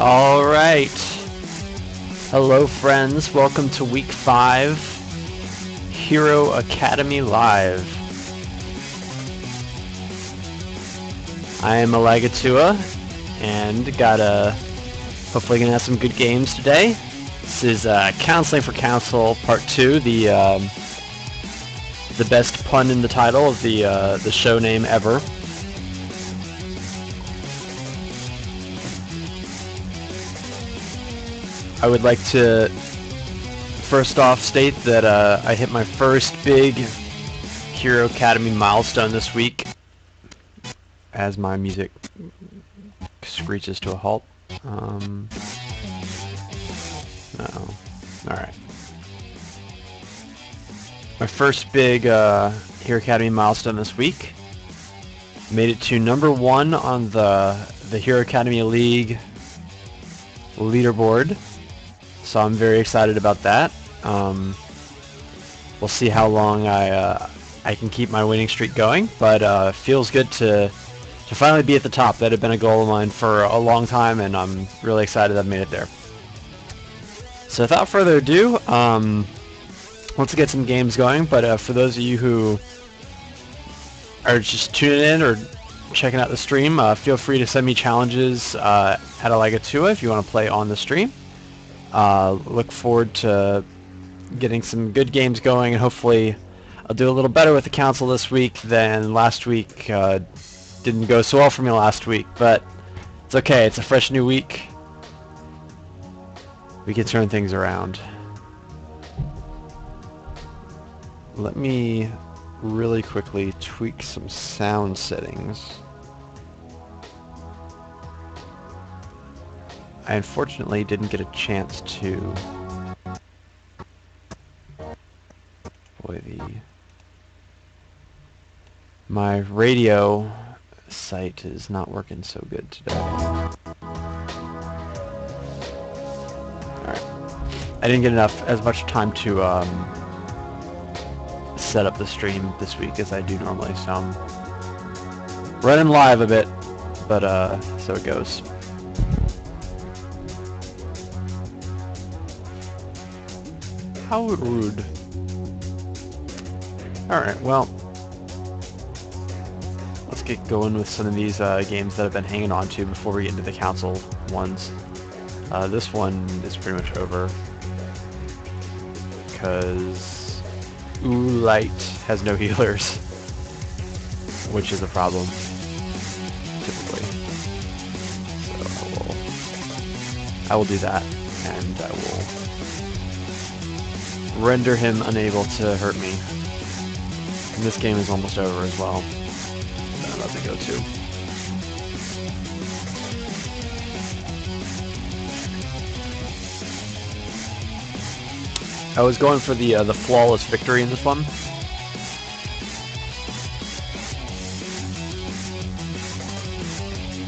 All right. Hello, friends. Welcome to Week 5, Hero Academy Live. I am Alagatua, and hopefully gonna have some good games today. This is Counseling for Council Part 2, the best pun in the title of the show name ever. I would like to first off state that I hit my first big Hero Academy milestone this week as my music screeches to a halt. Uh-oh. Alright. My first big Hero Academy milestone this week. Made it to number 1 on the Hero Academy League leaderboard. So I'm very excited about that. We'll see how long I can keep my winning streak going, but feels good to finally be at the top. That had been a goal of mine for a long time, and I'm really excited I've made it there. So without further ado, let's get some games going. But for those of you who are just tuning in or checking out the stream, feel free to send me challenges at Alagatua if you want to play on the stream. Look forward to getting some good games going, and hopefully I'll do a little better with the council this week than last week. Didn't go so well for me last week, but it's okay. It's a fresh new week. We can turn things around. Let me really quickly tweak some sound settings. I unfortunately didn't get a chance to... My radio site is not working so good today. Alright. I didn't get as much time to set up the stream this week as I do normally, so I'm running live a bit, but so it goes. How rude. Alright, well, let's get going with some of these games that I've been hanging on to before we get into the council ones. This one is pretty much over because Light has no healers, which is a problem, typically. So I will do that, and I will render him unable to hurt me. And this game is almost over as well. I'm about to go to. I was going for the flawless victory in this one.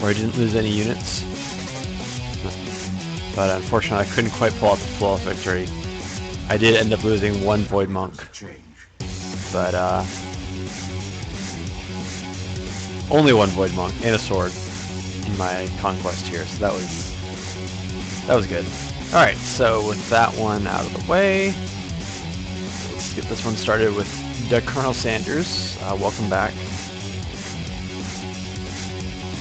Where I didn't lose any units. But unfortunately I couldn't quite pull out the flawless victory. I did end up losing 1 Void Monk, but only 1 Void Monk and a sword in my conquest here, so that was good. All right, so with that one out of the way, let's get this one started with Colonel Sanders. Welcome back.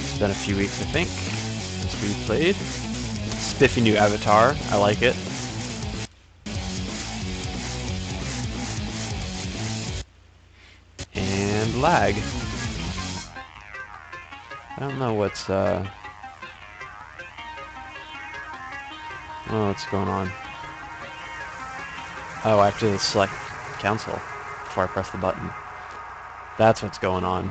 It's been a few weeks, I think, since we played. Spiffy new avatar. I like it. Lag. I don't know what's going on. Oh, I have to select council before I press the button. That's what's going on.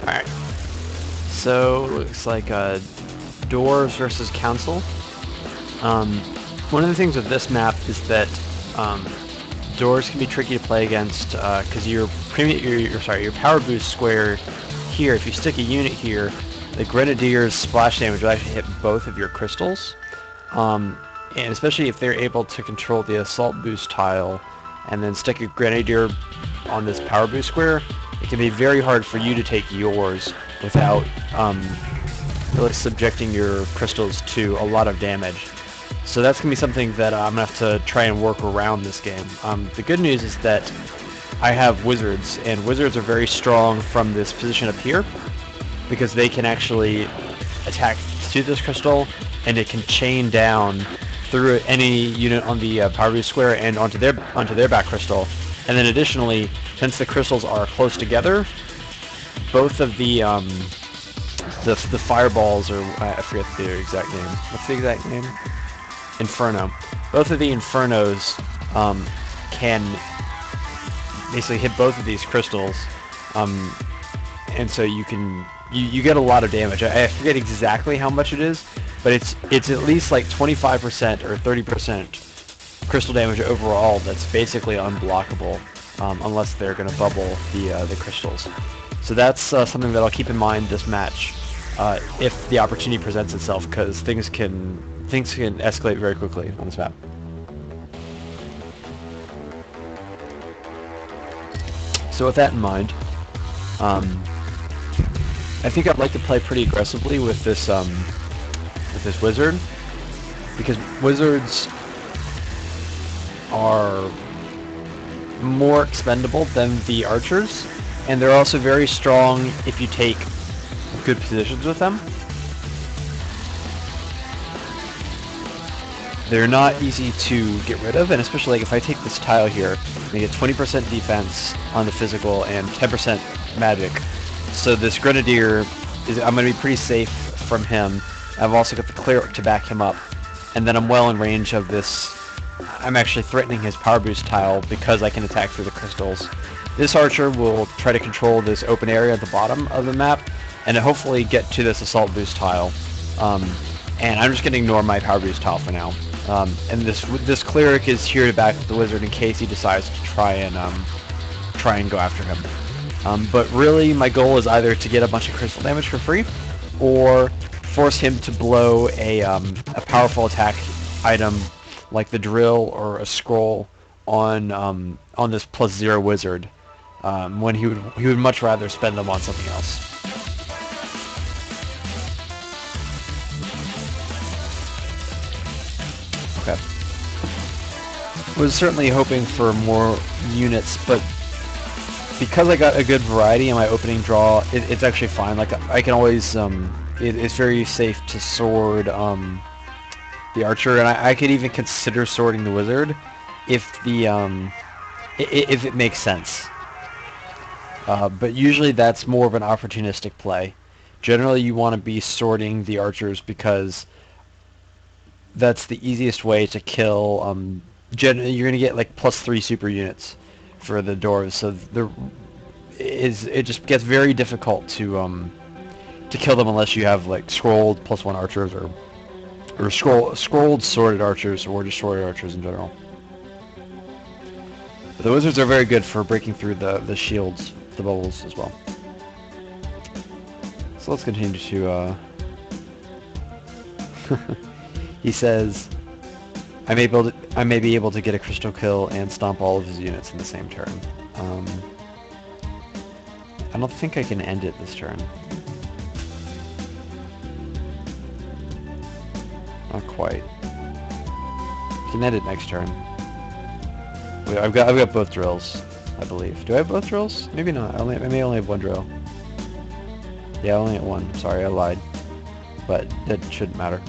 Alright, so looks like Dwarves versus Council. One of the things with this map is that doors can be tricky to play against because your power boost square here, if you stick a unit here, the Grenadier's splash damage will actually hit both of your crystals. And especially if they're able to control the assault boost tile and then stick a Grenadier on this power boost square, it can be very hard for you to take yours without really subjecting your crystals to a lot of damage. So that's going to be something that I'm going to have to try and work around this game. The good news is that I have wizards, and wizards are very strong from this position up here because they can actually attack to this crystal, and it can chain down through any unit on the power boost square and onto their back crystal. And then additionally, since the crystals are close together, both of the fireballs, or I forget their exact name. What's the exact name? Inferno. Both of the Infernos can basically hit both of these crystals, and so you get a lot of damage. I forget exactly how much it is, but it's at least like 25% or 30% crystal damage overall. That's basically unblockable unless they're going to bubble the crystals. So that's something that I'll keep in mind this match if the opportunity presents itself, because things can escalate very quickly on this map. So with that in mind, I think I'd like to play pretty aggressively with this wizard, because wizards are more expendable than the archers, and they're also very strong if you take good positions with them. They're not easy to get rid of, and especially like if I take this tile here, I get 20% defense on the physical and 10% magic. So this Grenadier, I'm going to be pretty safe from him. I've also got the Cleric to back him up, and then I'm well in range of this. I'm actually threatening his power boost tile because I can attack through the crystals. This archer will try to control this open area at the bottom of the map, and hopefully get to this assault boost tile. And I'm just going to ignore my power boost tile for now. And this Cleric is here to back the wizard in case he decides to try and go after him. But really, my goal is either to get a bunch of crystal damage for free, or force him to blow a powerful attack item like the drill or a scroll on this +0 wizard, when he would much rather spend them on something else. Okay. Was certainly hoping for more units, but because I got a good variety in my opening draw, it's actually fine. Like I can always, it's very safe to sword the archer, and I could even consider sorting the wizard if if it makes sense. But usually that's more of an opportunistic play. Generally, you want to be sorting the archers because that's the easiest way to kill. Generally, you're gonna get like +3 super units for the dwarves, so it just gets very difficult to kill them unless you have like scrolled +1 archers or scrolled sorted archers, or just sorted archers in general. But the wizards are very good for breaking through the shields, the bubbles as well. So let's continue to. He says, I may be able to get a crystal kill and stomp all of his units in the same turn. I don't think I can end it this turn. Not quite. I can end it next turn. Wait, I've got both drills, I believe. Do I have both drills? Maybe not. I may only have one drill. Yeah, I only have one. Sorry, I lied. But that shouldn't matter.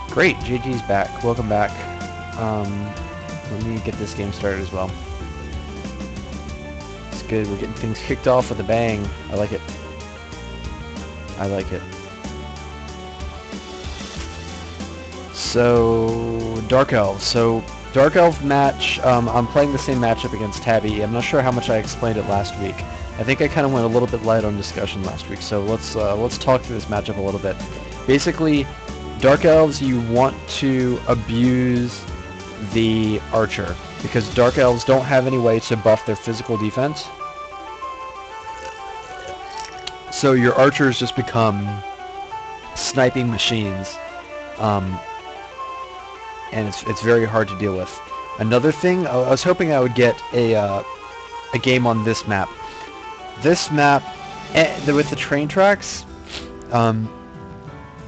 Great, JG's back. Welcome back. Let me get this game started as well. It's good. We're getting things kicked off with a bang. I like it. I like it. So, Dark Elves. So, Dark Elf match, I'm playing the same matchup against Tabby. I'm not sure how much I explained it last week. I think I kind of went a little bit light on discussion last week, so let's talk through this matchup a little bit. Basically, Dark Elves, you want to abuse the Archer, because Dark Elves don't have any way to buff their physical defense. So your Archers just become sniping machines. And it's very hard to deal with. Another thing, I was hoping I would get a game on this map. This map, with the train tracks,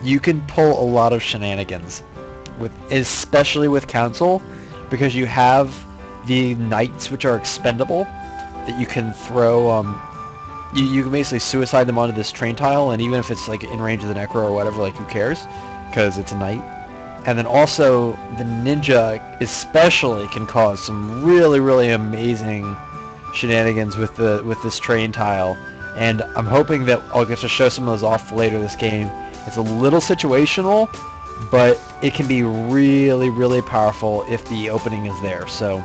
you can pull a lot of shenanigans, especially with Council, because you have the knights which are expendable that you can throw. You can basically suicide them onto this train tile, and even if it's like in range of the Necro or whatever, like who cares, because it's a knight. And then also, the ninja especially can cause some really, really amazing shenanigans with this train tile. And I'm hoping that I'll get to show some of those off later this game. It's a little situational, but it can be really, really powerful if the opening is there. So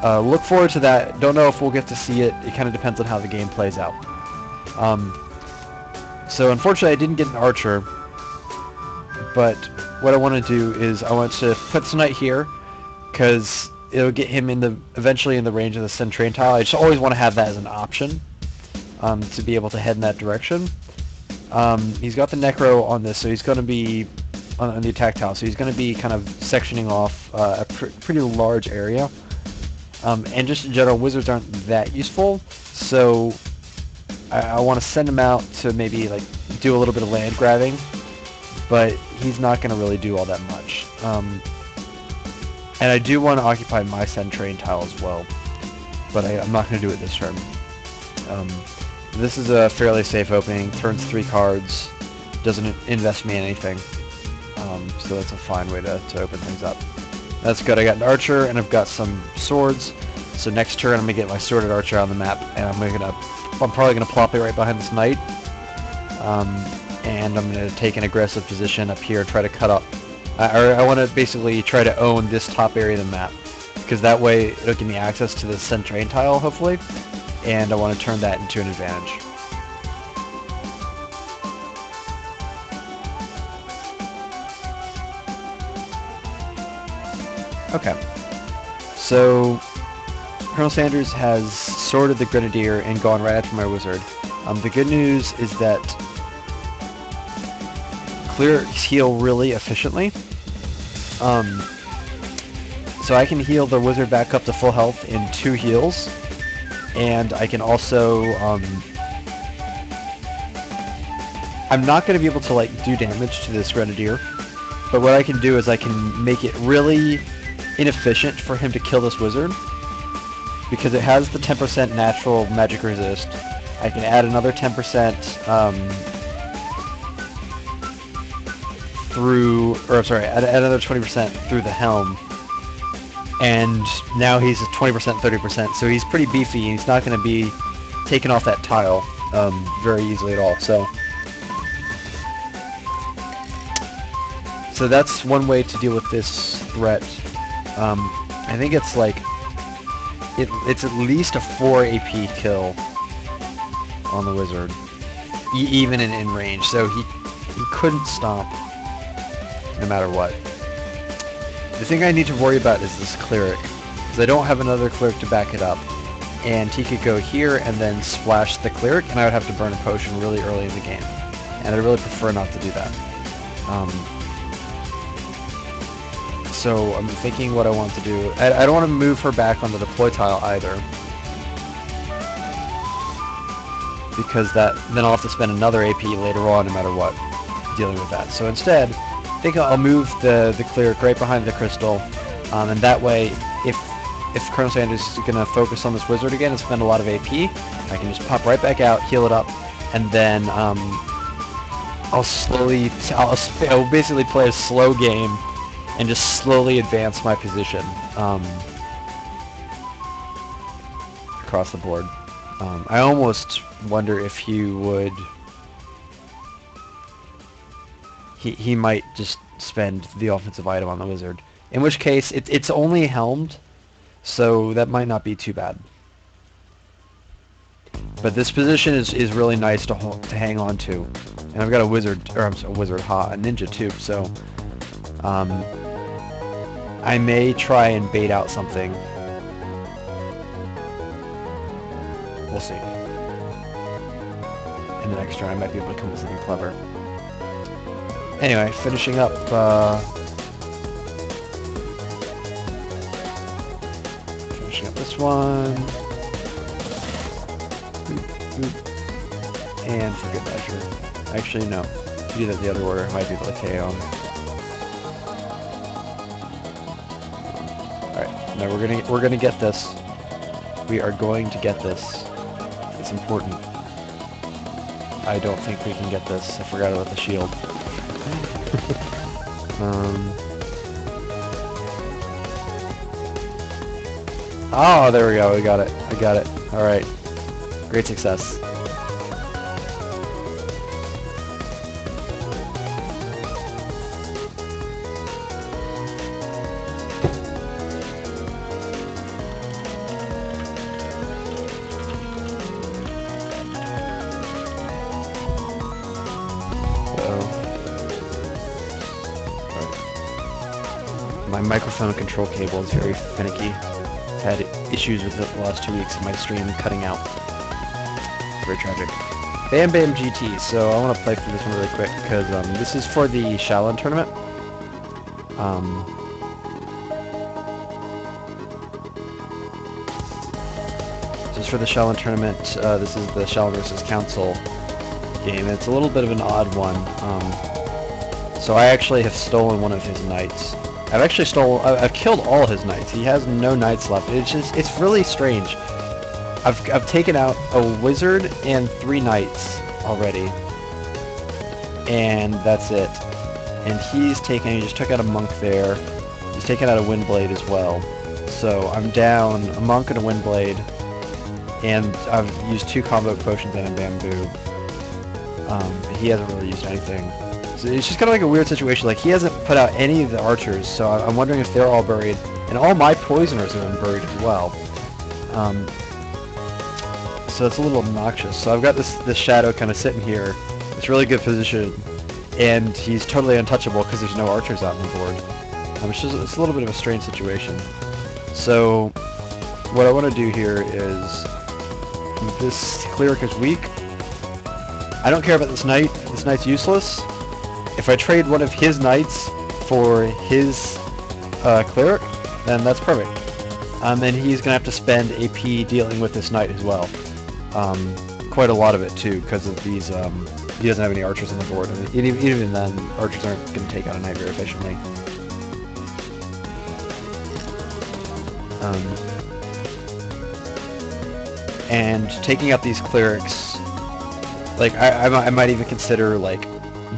look forward to that. Don't know if we'll get to see it. It kind of depends on how the game plays out. So unfortunately, I didn't get an Archer, but what I want to do is I want to put this knight here, because it'll get him eventually in the range of the Sin train tile. I just always want to have that as an option, to be able to head in that direction. He's got the Necro on this, so he's going to be on the attack tile, so he's going to be kind of sectioning off a pretty large area. And just in general, wizards aren't that useful, so I want to send him out to maybe like do a little bit of land grabbing, but he's not going to really do all that much. And I do want to occupy my Sen train tile as well, but I'm not going to do it this turn. This is a fairly safe opening, turns 3 cards, doesn't invest me in anything, so that's a fine way to open things up. That's good. I got an Archer and I've got some swords, so next turn I'm going to get my sworded Archer on the map, and I'm probably going to plop it right behind this knight. And I'm going to take an aggressive position up here and try to cut up. I want to basically try to own this top area of the map, because that way it'll give me access to the Sen train tile, hopefully, and I want to turn that into an advantage. Okay, so Colonel Sanders has sworded the Grenadier and gone right after my wizard. The good news is that clerics heal really efficiently. So I can heal the wizard back up to full health in 2 heals, and I can also, I'm not going to be able to like do damage to this Grenadier, but what I can do is I can make it really inefficient for him to kill this wizard, because it has the 10% natural magic resist. I can add another 10% add another 20% through the helm, and now he's at 20%, 30%, so he's pretty beefy, and he's not going to be taken off that tile very easily at all. So that's one way to deal with this threat. I think it's like it's at least a 4 AP kill on the wizard, even in range, so he couldn't stomp no matter what. The thing I need to worry about is this cleric, because I don't have another cleric to back it up, and he could go here and then splash the cleric, and I would have to burn a potion really early in the game, and I really prefer not to do that. So I'm thinking what I want to do. I don't want to move her back on the deploy tile either, because then I'll have to spend another AP later on no matter what, dealing with that. So instead, I think I'll move the cleric right behind the crystal, and that way, if Colonel Sanders is going to focus on this wizard again and spend a lot of AP, I can just pop right back out, heal it up, and then I'll basically play a slow game and just slowly advance my position across the board. I almost wonder if he would... He might just spend the offensive item on the wizard, In which case, it's only helmed, so that might not be too bad. But this position is really nice to hang on to. And I've got a wizard, or I'm sorry, a ninja too, so I may try and bait out something. We'll see. In the next turn I might be able to come up with something clever. Anyway, finishing up this one. And for good measure. Actually, no. If you do that the other order, I might be able to KO him. Alright, no, we're gonna get this. We are going to get this. It's important. I don't think we can get this. I forgot about the shield. Oh, there we go. We got it. I got it. Alright. Great success. My microphone control cable is very finicky. Had issues with it the last 2 weeks of my stream cutting out. Very tragic. Bam Bam GT. So I want to play through this one really quick because this is for the Shaolin tournament. This is for the Shaolin tournament. This is the Shaolin vs. Council game. It's a little bit of an odd one. So I actually have stolen one of his knights. I've killed all his knights. He has no knights left. It's really strange. I've taken out a wizard and 3 knights already. And that's it. And he just took out a monk there. He's taken out a windblade as well. So I'm down a monk and a windblade. And I've used 2 combo potions and a bamboo. He hasn't really used anything. So it's just kind of like a weird situation. Like, he hasn't put out any of the archers, so I'm wondering if they're all buried. And all my poisoners have been buried as well. So it's a little obnoxious. So I've got this shadow kind of sitting here. It's really good position. And he's totally untouchable because there's no archers out on the board. It's a little bit of a strange situation. So what I want to do here is... This cleric is weak. I don't care about this knight. This knight's useless. If I trade one of his knights for his cleric, then that's perfect. And he's going to have to spend AP dealing with this knight as well. Quite a lot of it too, because of these, he doesn't have any archers on the board. And even then, archers aren't going to take out a knight very efficiently. And taking out these clerics, like, I might even consider, like,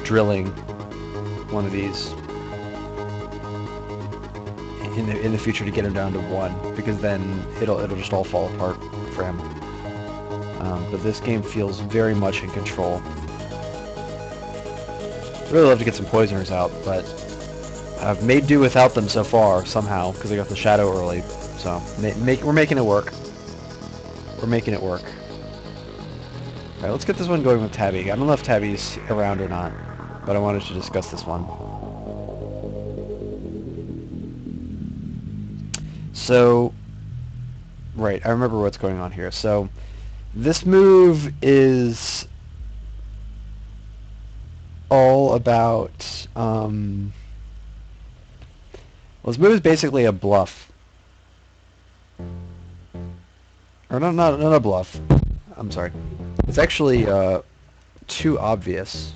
drilling one of these in the future to get him down to 1, because then it'll just all fall apart for him. But this game feels very much in control. I'd really love to get some poisoners out, but I've made do without them so far somehow because I got the shadow early. So we're making it work. We're making it work. Alright, let's get this one going with Tabby. I don't know if Tabby's around or not, but I wanted to discuss this one. So, right, I remember what's going on here. So, this move is all about, well, this move is basically a bluff. Or not a bluff. I'm sorry. It's actually too obvious.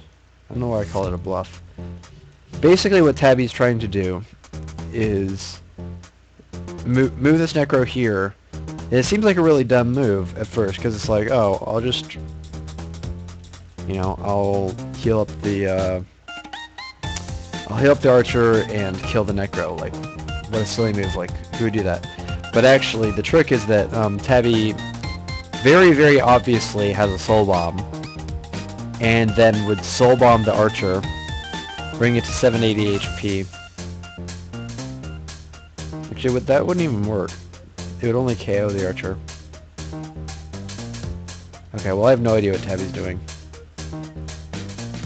I don't know why I call it a bluff. Basically what Tabby's trying to do is move this Necro here. And it seems like a really dumb move at first, because it's like, oh, I'll just, you know, I'll heal up the archer and kill the Necro. Like, what a silly move, like, who would do that? But actually, the trick is that Tabby very, very obviously has a soul bomb, and then would soul bomb the archer, bring it to 780 HP, Actually, that wouldn't even work. It would only KO the archer. Okay, well I have no idea what Tabby's doing.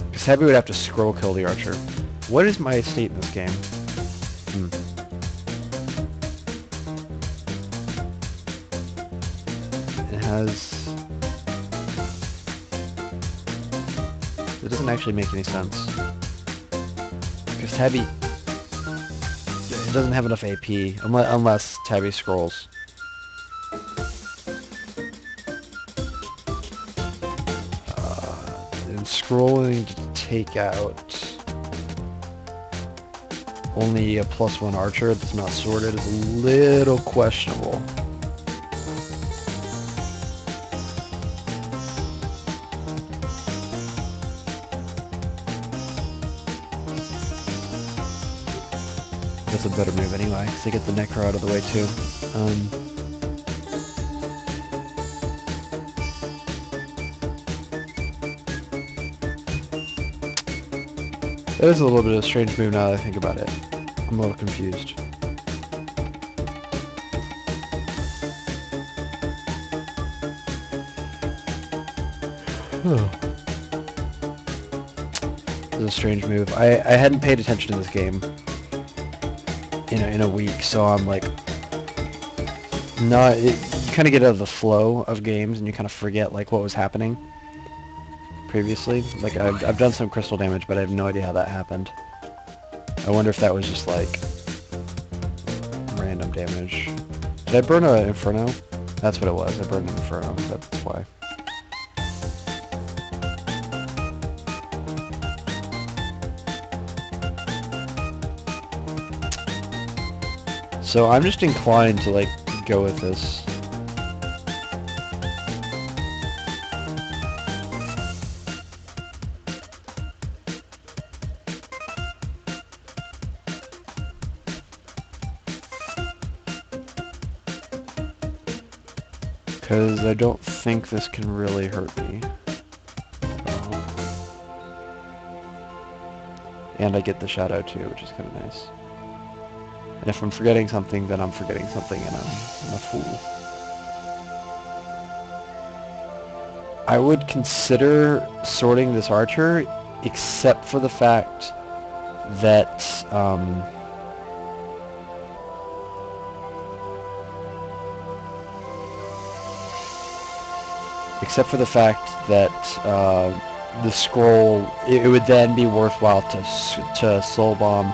Because Tabby would have to scroll kill the archer. What is my state in this game? It has... It doesn't actually make any sense. Because Tabby... It doesn't have enough AP, unless Tabby scrolls. And scrolling to take out only a +1 archer that's not sorted is a little questionable. That's a better move anyway, because they get the Necro out of the way too. That is a little bit of a strange move now that I think about it. I'm a little confused. This is a strange move. I hadn't paid attention to this game in a week, so I'm like, you kind of get out of the flow of games and you kind of forget like what was happening previously. Like I've done some crystal damage, but I have no idea how that happened. I wonder if that was just like random damage. Did I burn an Inferno? That's what it was. I burned an Inferno. That's why. So I'm just inclined to like go with this. Because I don't think this can really hurt me. And I get the shadow too, which is kind of nice. And if I'm forgetting something, then I'm forgetting something and I'm a fool. I would consider sorting this archer, except for the fact that, the scroll, it would then be worthwhile to soul bomb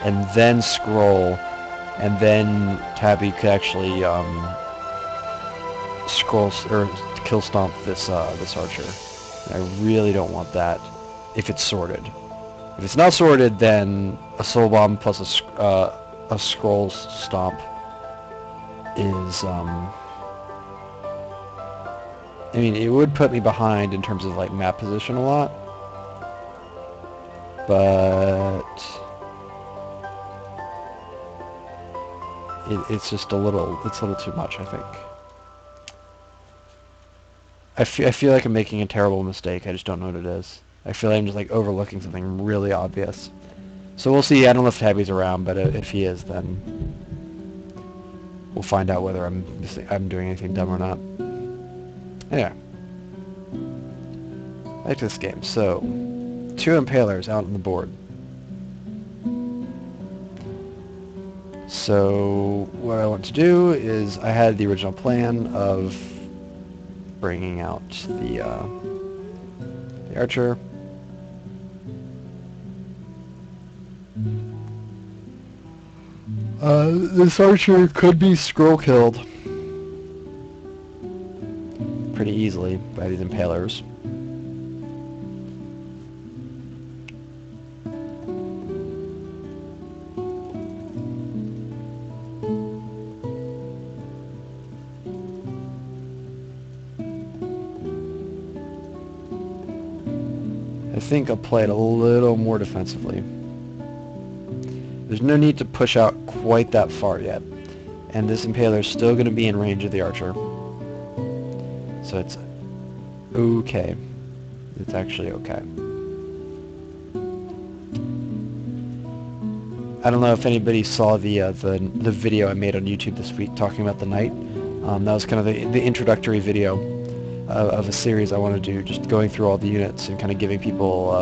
and then scroll, and then Tabby could actually scroll or kill stomp this archer. And I really don't want that if it's sorted. If it's not sorted, then a soul bomb plus a scroll stomp is I mean, it would put me behind in terms of like map position a lot, but it's just a little too much, I think. I feel like I'm making a terrible mistake. I just don't know what it is. I feel like I'm just like overlooking something really obvious. So we'll see. I don't know if Tabby's around, but if he is, then we'll find out whether I'm doing anything dumb or not. Yeah. Back to this game. So, 2 Impalers out on the board. So, what I want to do is, I had the original plan of bringing out the archer. This archer could be scroll killed pretty easily by these Impalers. I think I'll play it a little more defensively. There's no need to push out quite that far yet, and this Impaler is still going to be in range of the archer. So it's okay. It's actually okay. I don't know if anybody saw the video I made on YouTube this week talking about the knight. That was kind of the introductory video of a series I want to do, just going through all the units and kind of giving people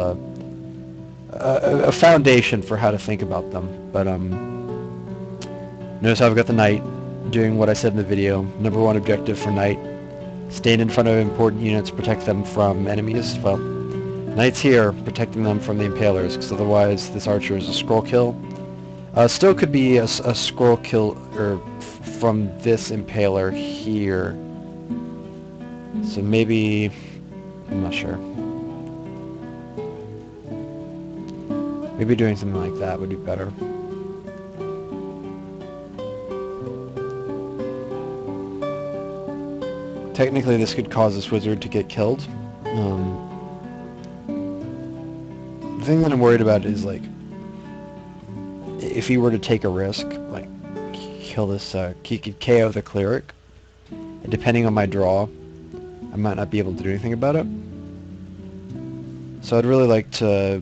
a foundation for how to think about them. But notice how I've got the knight doing what I said in the video. Number one objective for knight: stand in front of important units, protect them from enemies. Well, knight's here protecting them from the impalers, because otherwise this archer is a scroll kill. Still could be a scroll kill from this impaler here. So maybe, I'm not sure. Maybe doing something like that would be better. Technically this could cause this wizard to get killed. The thing that I'm worried about is, like, if he were to take a risk, like kill this, he could KO the cleric, and depending on my draw, I might not be able to do anything about it. So I'd really like to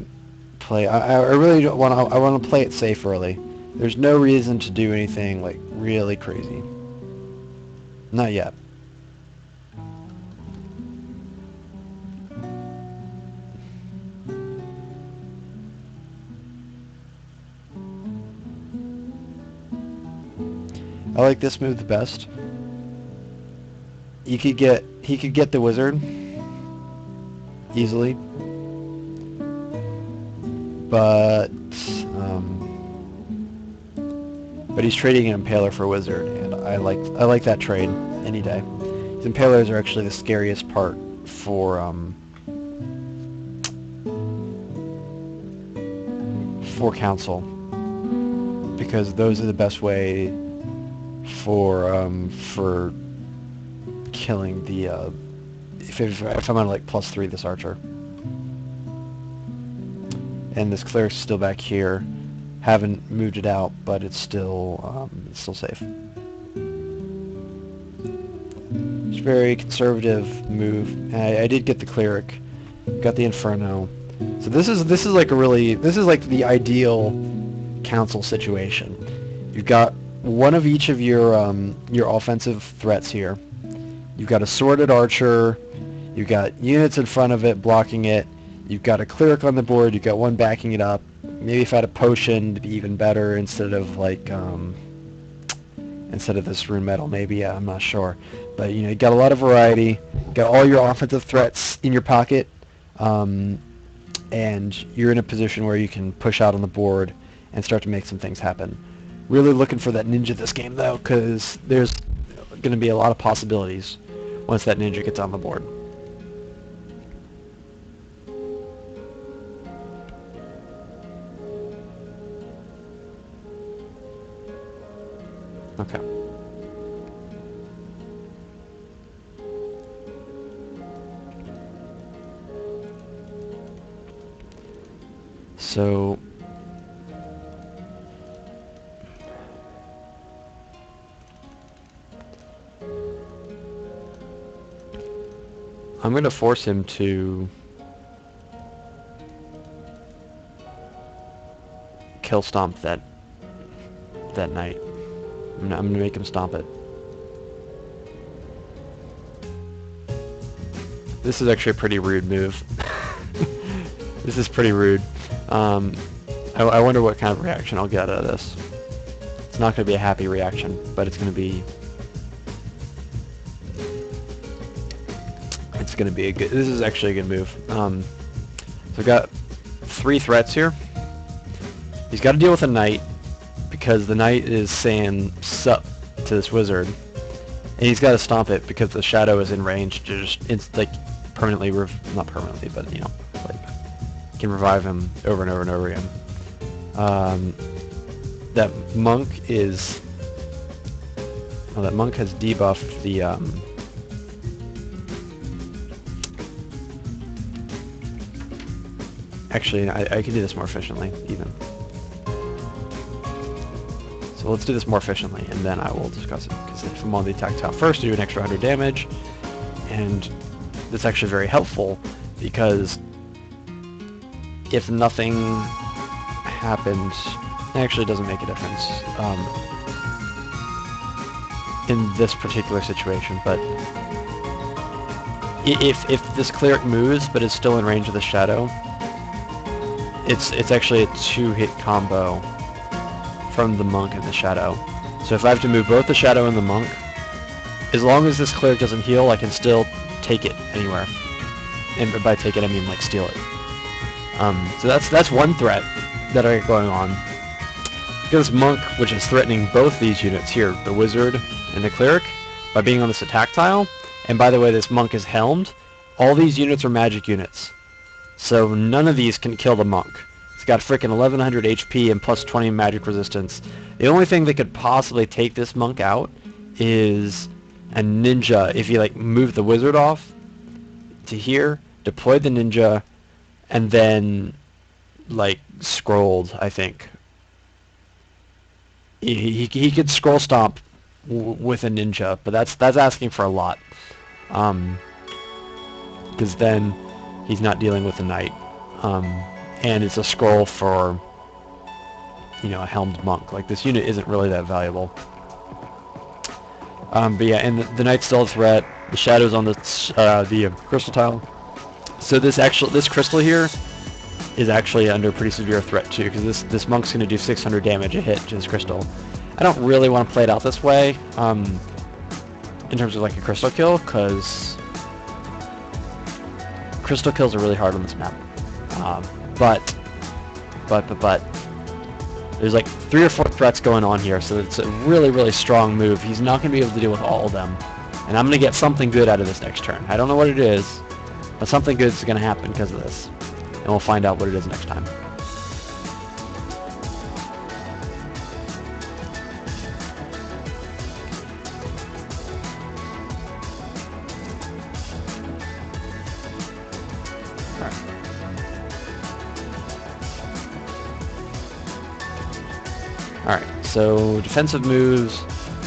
play. I really don't want to. I want to play it safe early. There's no reason to do anything like really crazy. Not yet. I like this move the best. He could get the wizard easily, but he's trading an impaler for a wizard, and I like that trade any day. These impalers are actually the scariest part for council, because those are the best way for killing the if I'm on like +3 this archer. And this cleric's still back here. Haven't moved it out, but it's still safe. It's a very conservative move. I did get the cleric, got the inferno. So this is like the ideal council situation. You've got one of each of your offensive threats here. You've got a sworded archer, you've got units in front of it blocking it, you've got a cleric on the board, you've got one backing it up. Maybe if I had a potion to be even better instead of like instead of this rune metal, maybe, I'm not sure. But you know, you got a lot of variety, got all your offensive threats in your pocket, and you're in a position where you can push out on the board and start to make some things happen. Really looking for that ninja this game though, because there's going to be a lot of possibilities once that ninja gets on the board. Okay. So I'm going to force him to kill stomp that knight. I'm going to make him stomp it. This is actually a pretty rude move. This is pretty rude. I wonder what kind of reaction I'll get out of this. It's not going to be a happy reaction, but it's going to be a good. This is actually a good move. So I've got 3 threats here. He's got to deal with a knight, because the knight is saying sup to this wizard, and he's got to stomp it because the shadow is in range to just like permanently not permanently, but you know, like can revive him over and over and over again. That monk is that monk has debuffed the actually I can do this more efficiently even. So let's do this more efficiently, and then I will discuss it. Because if I'm on the attack tile first, I do an extra 100 damage, and that's actually very helpful, because if nothing happens, actually doesn't make a difference in this particular situation, but if this cleric moves but is still in range of the shadow, it's actually a 2-hit combo from the monk and the shadow. So if I have to move both the shadow and the monk, as long as this cleric doesn't heal, I can still take it anywhere. And by take it, I mean like steal it. So that's one threat that I got going on. This monk, which is threatening both these units here, the wizard and the cleric, by being on this attack tile. And by the way, this monk is helmed. All these units are magic units, so none of these can kill the monk. It's got frickin' 1100 HP and plus 20 magic resistance. The only thing that could possibly take this monk out is a ninja. If you like move the wizard off to here, deploy the ninja, and then like scrolled, I think. He could scroll stomp with a ninja, but that's asking for a lot. Because then he's not dealing with a knight. And it's a scroll for, you know, a helmed monk. Like, this unit isn't really that valuable. But yeah, and the knight's still a threat. The shadow's on the crystal tile. So this crystal here is actually under pretty severe threat too, because this monk's going to do 600 damage a hit to this crystal. I don't really want to play it out this way, in terms of like a crystal kill, because crystal kills are really hard on this map. But there's like 3 or 4 threats going on here, so it's a really, really strong move. He's not going to be able to deal with all of them, and I'm going to get something good out of this next turn. I don't know what it is, but something good is going to happen because of this, and we'll find out what it is next time. Alright, so defensive moves.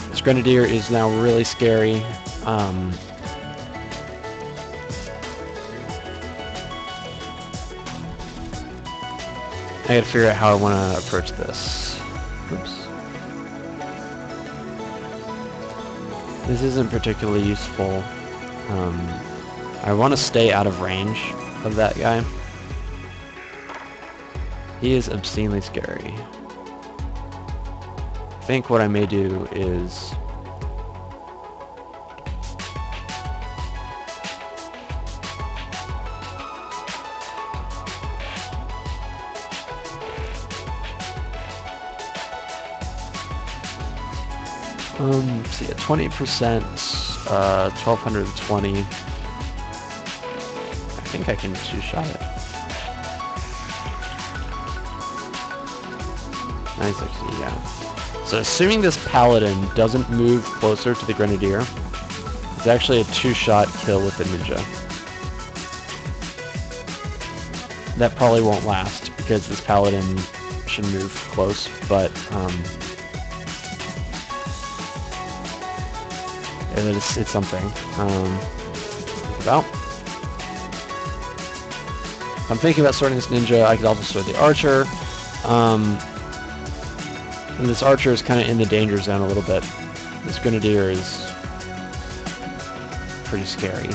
This Grenadier is now really scary. I gotta figure out how I want to approach this. Oops. This isn't particularly useful. I want to stay out of range of that guy. He is obscenely scary. I think what I may do is see, at 20%, 1220. I think I can two-shot it. 960, yeah. So assuming this paladin doesn't move closer to the Grenadier, it's actually a 2-shot kill with the ninja. That probably won't last because this paladin should move close, but it's something. Well, if I'm thinking about sorting this ninja, I could also sort the archer. And this archer is kind of in the danger zone a little bit. This Grenadier is pretty scary.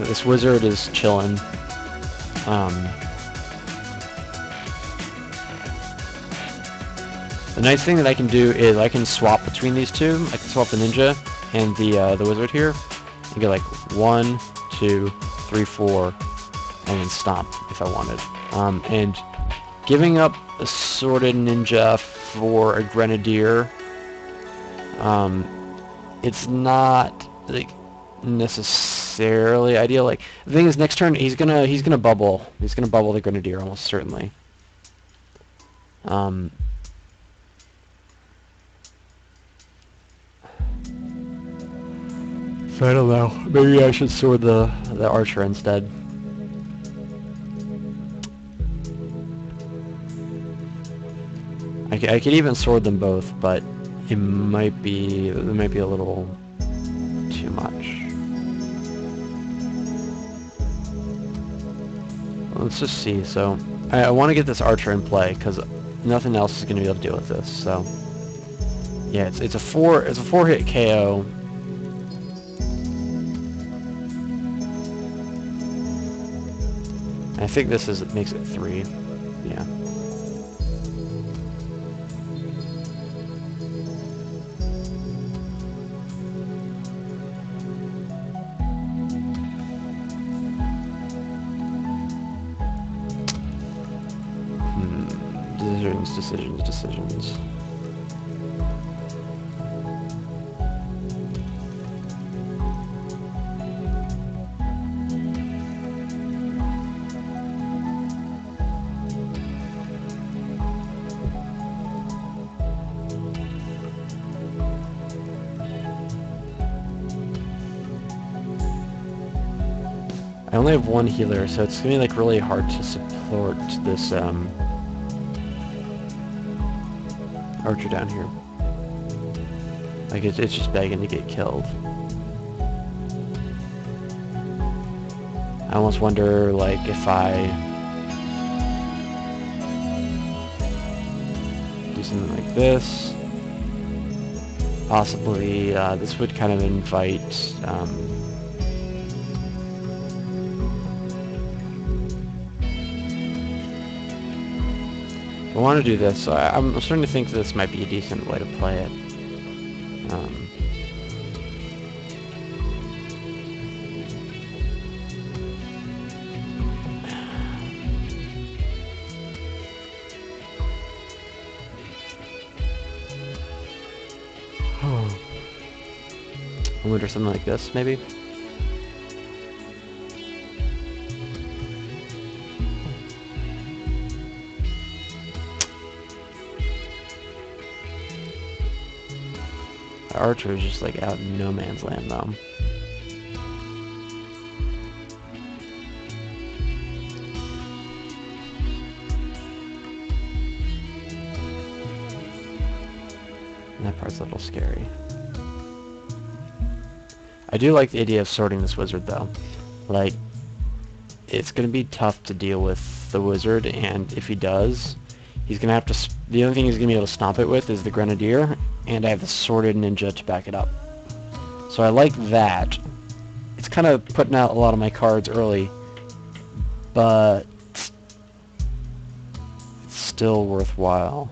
This wizard is chilling. The nice thing that I can do is I can swap between these two. I can swap the ninja and the wizard here. You get like 1, 2, 3, 4, and then stomp if I wanted. And giving up a sorted ninja for a Grenadier, it's not like necessarily ideal. Like, the thing is, next turn he's gonna bubble. He's gonna bubble the Grenadier almost certainly. So I don't know. Maybe I should sword the archer instead. I could even sword them both, but it might be a little too much. Let's just see. So I want to get this archer in play because nothing else is going to be able to deal with this. So yeah, it's a 4-hit KO. I think this makes it 3. Yeah. Decisions. I only have 1 healer, so it's gonna be like really hard to support this archer down here. Like it's just begging to get killed. I almost wonder like if I do something like this. Possibly this would kind of invite I want to do this, so I'm starting to think this might be a decent way to play it. I wonder something like this, maybe? Archer is just like out in no man's land though. And that part's a little scary. I do like the idea of sorting this wizard though. Like, it's going to be tough to deal with the wizard, and if he does, he's going to have to... The only thing he's going to be able to stomp it with is the grenadier, and I have the sorted ninja to back it up. So I like that. It's kind of putting out a lot of my cards early, but it's still worthwhile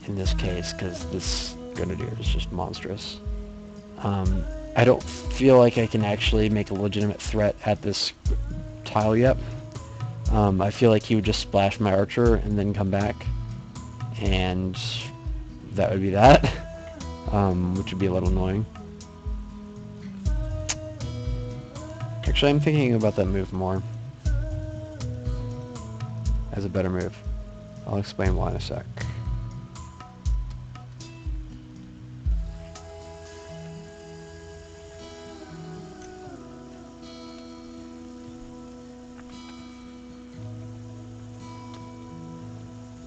in this case, because this grenadier is just monstrous. I don't feel like I can actually make a legitimate threat at this tile yet. I feel like he would just splash my archer and then come back, and that would be that, which would be a little annoying. Actually, I'm thinking about that move more as a better move. I'll explain why in a sec.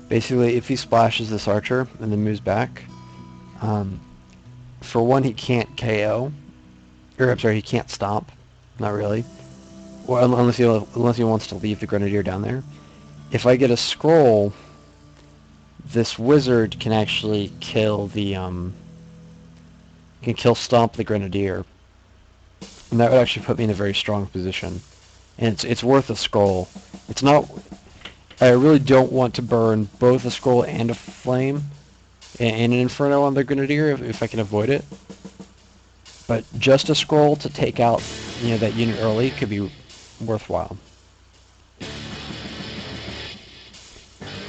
Basically, if he splashes this archer and then moves back, for one, he can't KO, or I'm sorry, he can't stomp. Not really. Well, unless he wants to leave the grenadier down there. If I get a scroll, this wizard can actually kill the stomp the grenadier, and that would actually put me in a very strong position. And it's worth a scroll. It's not. I really don't want to burn both a scroll and a flame and an inferno on the grenadier if I can avoid it. But just a scroll to take out, that unit early could be worthwhile.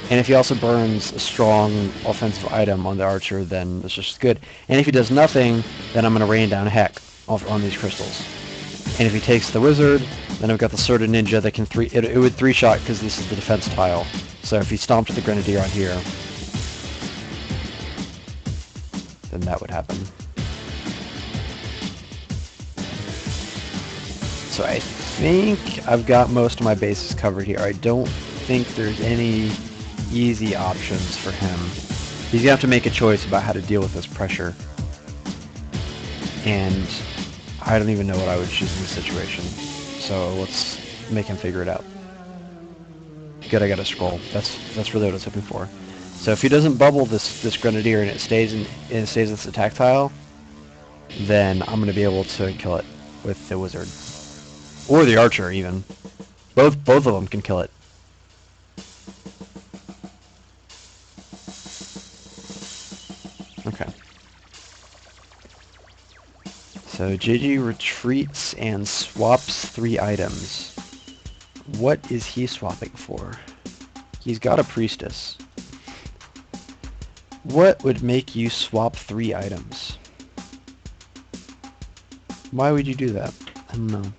And if he also burns a strong offensive item on the archer, then it's just good. And if he does nothing, then I'm going to rain down heck on these crystals. And if he takes the wizard, then I've got the Sword of Ninja that can it would 3-shot because this is the defense tile. So if he stomped the grenadier on here, then that would happen. So I think I've got most of my bases covered here. I don't think there's any easy options for him. He's gonna have to make a choice about how to deal with this pressure. And I don't even know what I would choose in this situation. So let's make him figure it out. Good, I got a scroll. That's really what I was hoping for. So if he doesn't bubble this Grenadier and it stays its attack tile, then I'm gonna be able to kill it with the Wizard. Or the Archer even. Both of them can kill it. Okay. So JG retreats and swaps 3 items. What is he swapping for? He's got a Priestess. What would make you swap 3 items? Why would you do that? I don't know.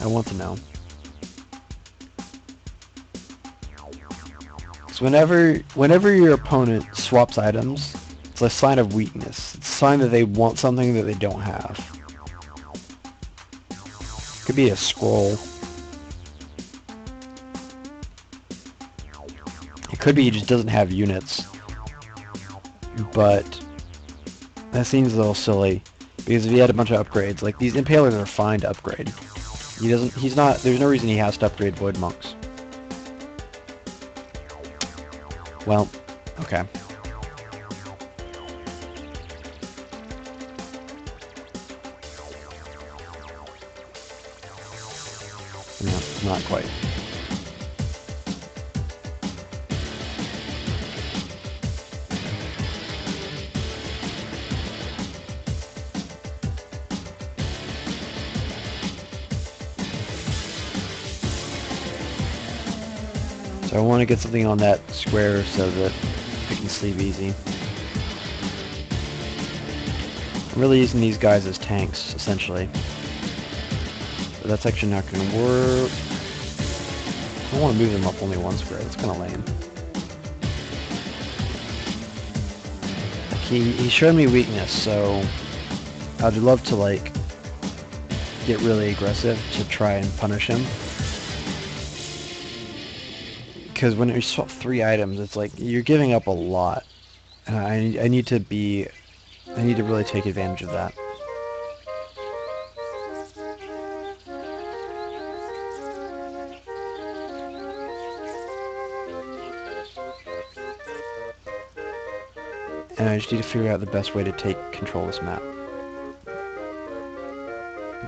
I want to know. So whenever your opponent swaps items, it's a sign of weakness. It's a sign that they want something that they don't have. Could be a scroll. It could be he just doesn't have units. But that seems a little silly. Because if he had a bunch of upgrades, like these Impalers are fine to upgrade. There's no reason he has to upgrade Void Monks. Well, okay. No, not quite. So I want to get something on that square so that I can sleep easy. I'm really using these guys as tanks, essentially. But that's actually not going to work. I don't want to move them up only 1 square. That's kind of lame. He showed me weakness, so I'd love to, like, get really aggressive to try and punish him. Because when you swap 3 items, it's like you're giving up a lot, and I need to really take advantage of that. And I just need to figure out the best way to take control of this map.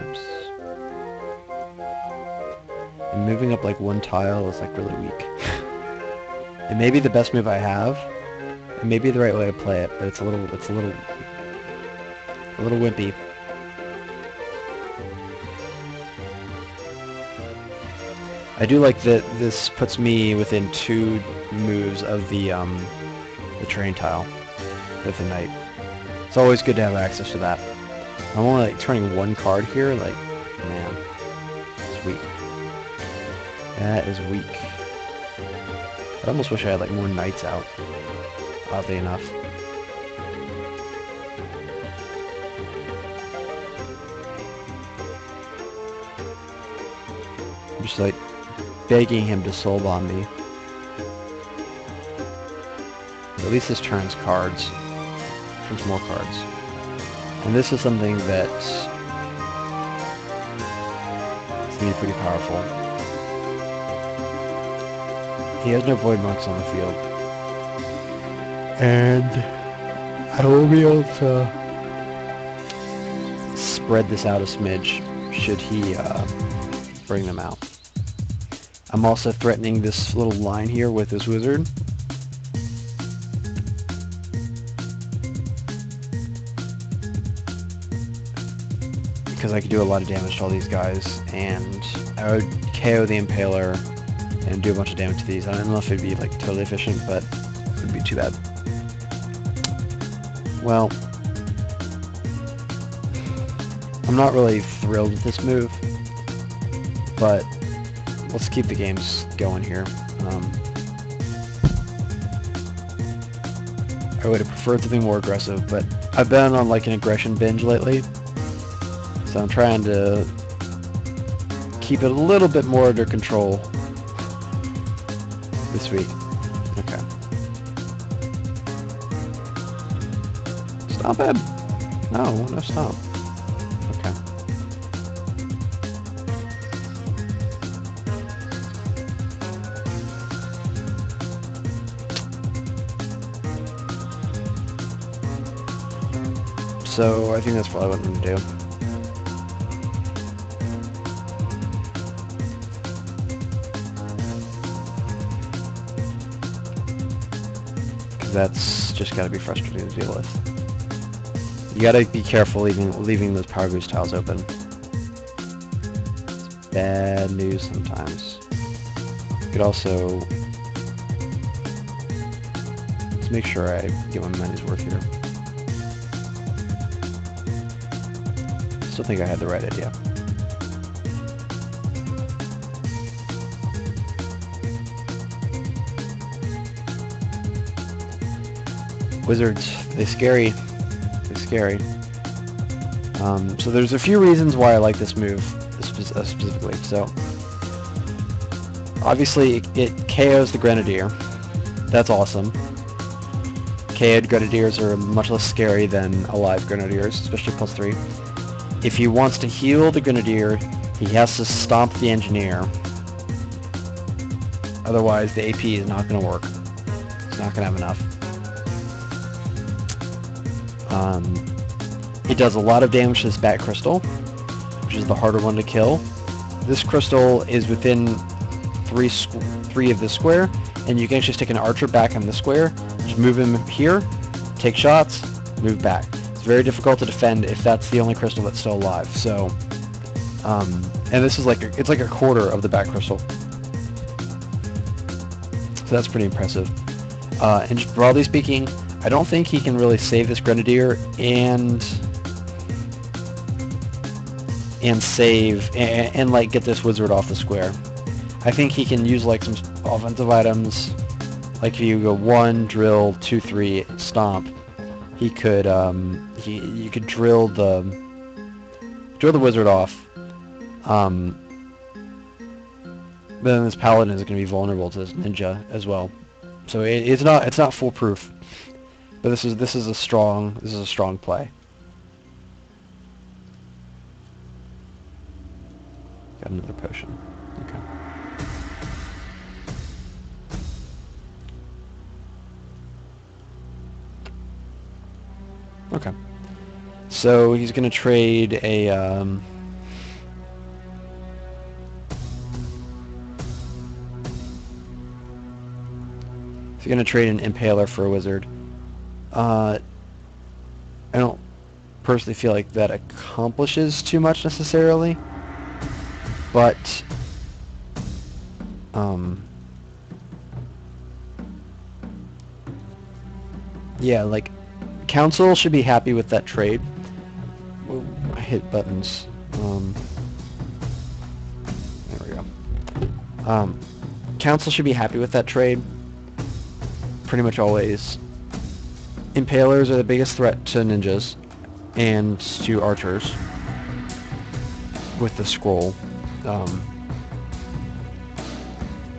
Oops. And moving up like 1 tile is like really weak. It may be the best move I have. It may be the right way to play it, but it's a little wimpy. I do like that this puts me within 2 moves of the train tile with the knight. It's always good to have access to that. I'm only like turning 1 card here, like, man, it's weak. That is weak. I almost wish I had like more knights out, oddly enough. I'm just like begging him to soul bomb me. But at least this turns cards. Turns more cards. And this is something that's to me pretty powerful. He has no Void Monks on the field. And I will be able to spread this out a smidge should he bring them out. I'm also threatening this little line here with this wizard. Because I could do a lot of damage to all these guys, and I would KO the Impaler and do a bunch of damage to these. I don't know if it'd be like totally efficient, but it wouldn't be too bad. Well, I'm not really thrilled with this move, but let's keep the games going here. I would have preferred something more aggressive, but I've been on like an aggression binge lately, so I'm trying to keep it a little bit more under control this week. Okay. Stop him! No, no stop. Okay. So I think that's probably what I'm going to do. Because that's just got to be frustrating to deal with. You got to be careful leaving those power boost tiles open. It's bad news sometimes. You could also... Let's make sure I get my money's worth here. Still think I had the right idea. Wizards, they're scary. They're scary. So there's a few reasons why I like this move specifically. So obviously it KOs the Grenadier. That's awesome. KO'd Grenadiers are much less scary than alive Grenadiers, especially +3. If he wants to heal the Grenadier, he has to stomp the Engineer. Otherwise, the AP is not going to work. It's not going to have enough. It does a lot of damage to this Bat Crystal, which is the harder one to kill. This crystal is within three of this square, and you can actually stick an archer back in the square, just move him here, take shots, move back. It's very difficult to defend if that's the only crystal that's still alive. So, and this is it's like a quarter of the Bat Crystal. So that's pretty impressive. And just broadly speaking, I don't think he can really save this Grenadier and save and like get this wizard off the square. I think he can use like some offensive items, like if you go 1, drill, 2, 3, stomp. He could you could drill the wizard off. But then this paladin is going to be vulnerable to this ninja as well. So it's not foolproof. But this is a strong play. Got another potion. Okay. Okay. So he's gonna trade a he's gonna trade an Impaler for a wizard. I don't personally feel like that accomplishes too much necessarily, but yeah, like Council should be happy with that trade. Ooh, I hit buttons. There we go. Council should be happy with that trade. Pretty much always. Impalers are the biggest threat to ninjas and to archers with the scroll.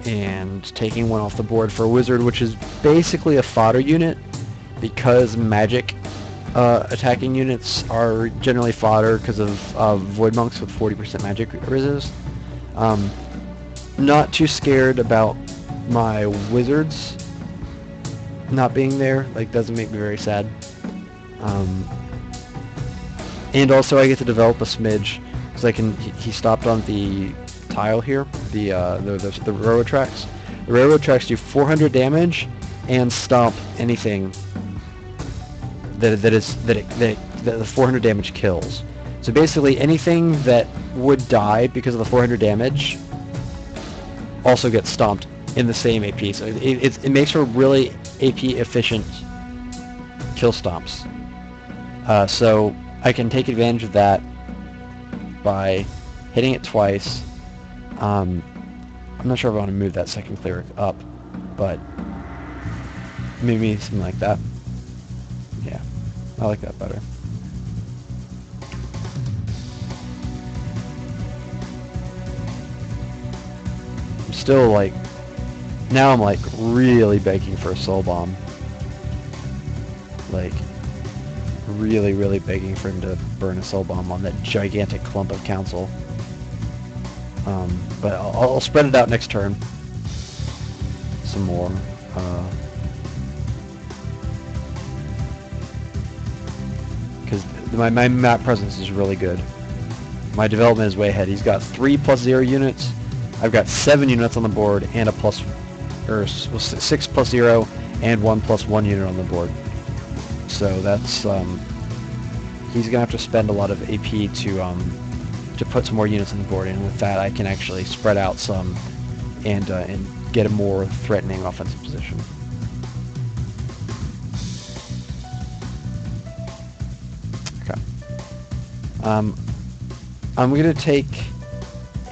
And taking one off the board for a wizard, which is basically a fodder unit, because magic attacking units are generally fodder because of void monks with 40% magic resist. Not too scared about my wizards not being there. Like, doesn't make me very sad. And also I get to develop a smidge because I can. He stopped on the tile here, the railroad tracks. The railroad tracks do 400 damage and stomp anything that the 400 damage kills. So basically anything that would die because of the 400 damage also gets stomped in the same AP. So it makes for really AP efficient kill stomps. So I can take advantage of that by hitting it twice. I'm not sure if I want to move that second cleric up, but maybe something like that. Yeah, I like that better. I'm still like, now I'm like really begging for a soul bomb. Like, really, really begging for him to burn a soul bomb on that gigantic clump of council. But I'll spread it out next turn. Some more. because my map presence is really good. My development is way ahead. He's got 3+0 units. I've got 7 units on the board and a 6+0 and 1+1 unit on the board. So that's he's gonna have to spend a lot of AP to put some more units on the board, and with that I can actually spread out some and get a more threatening offensive position. Okay. I'm gonna take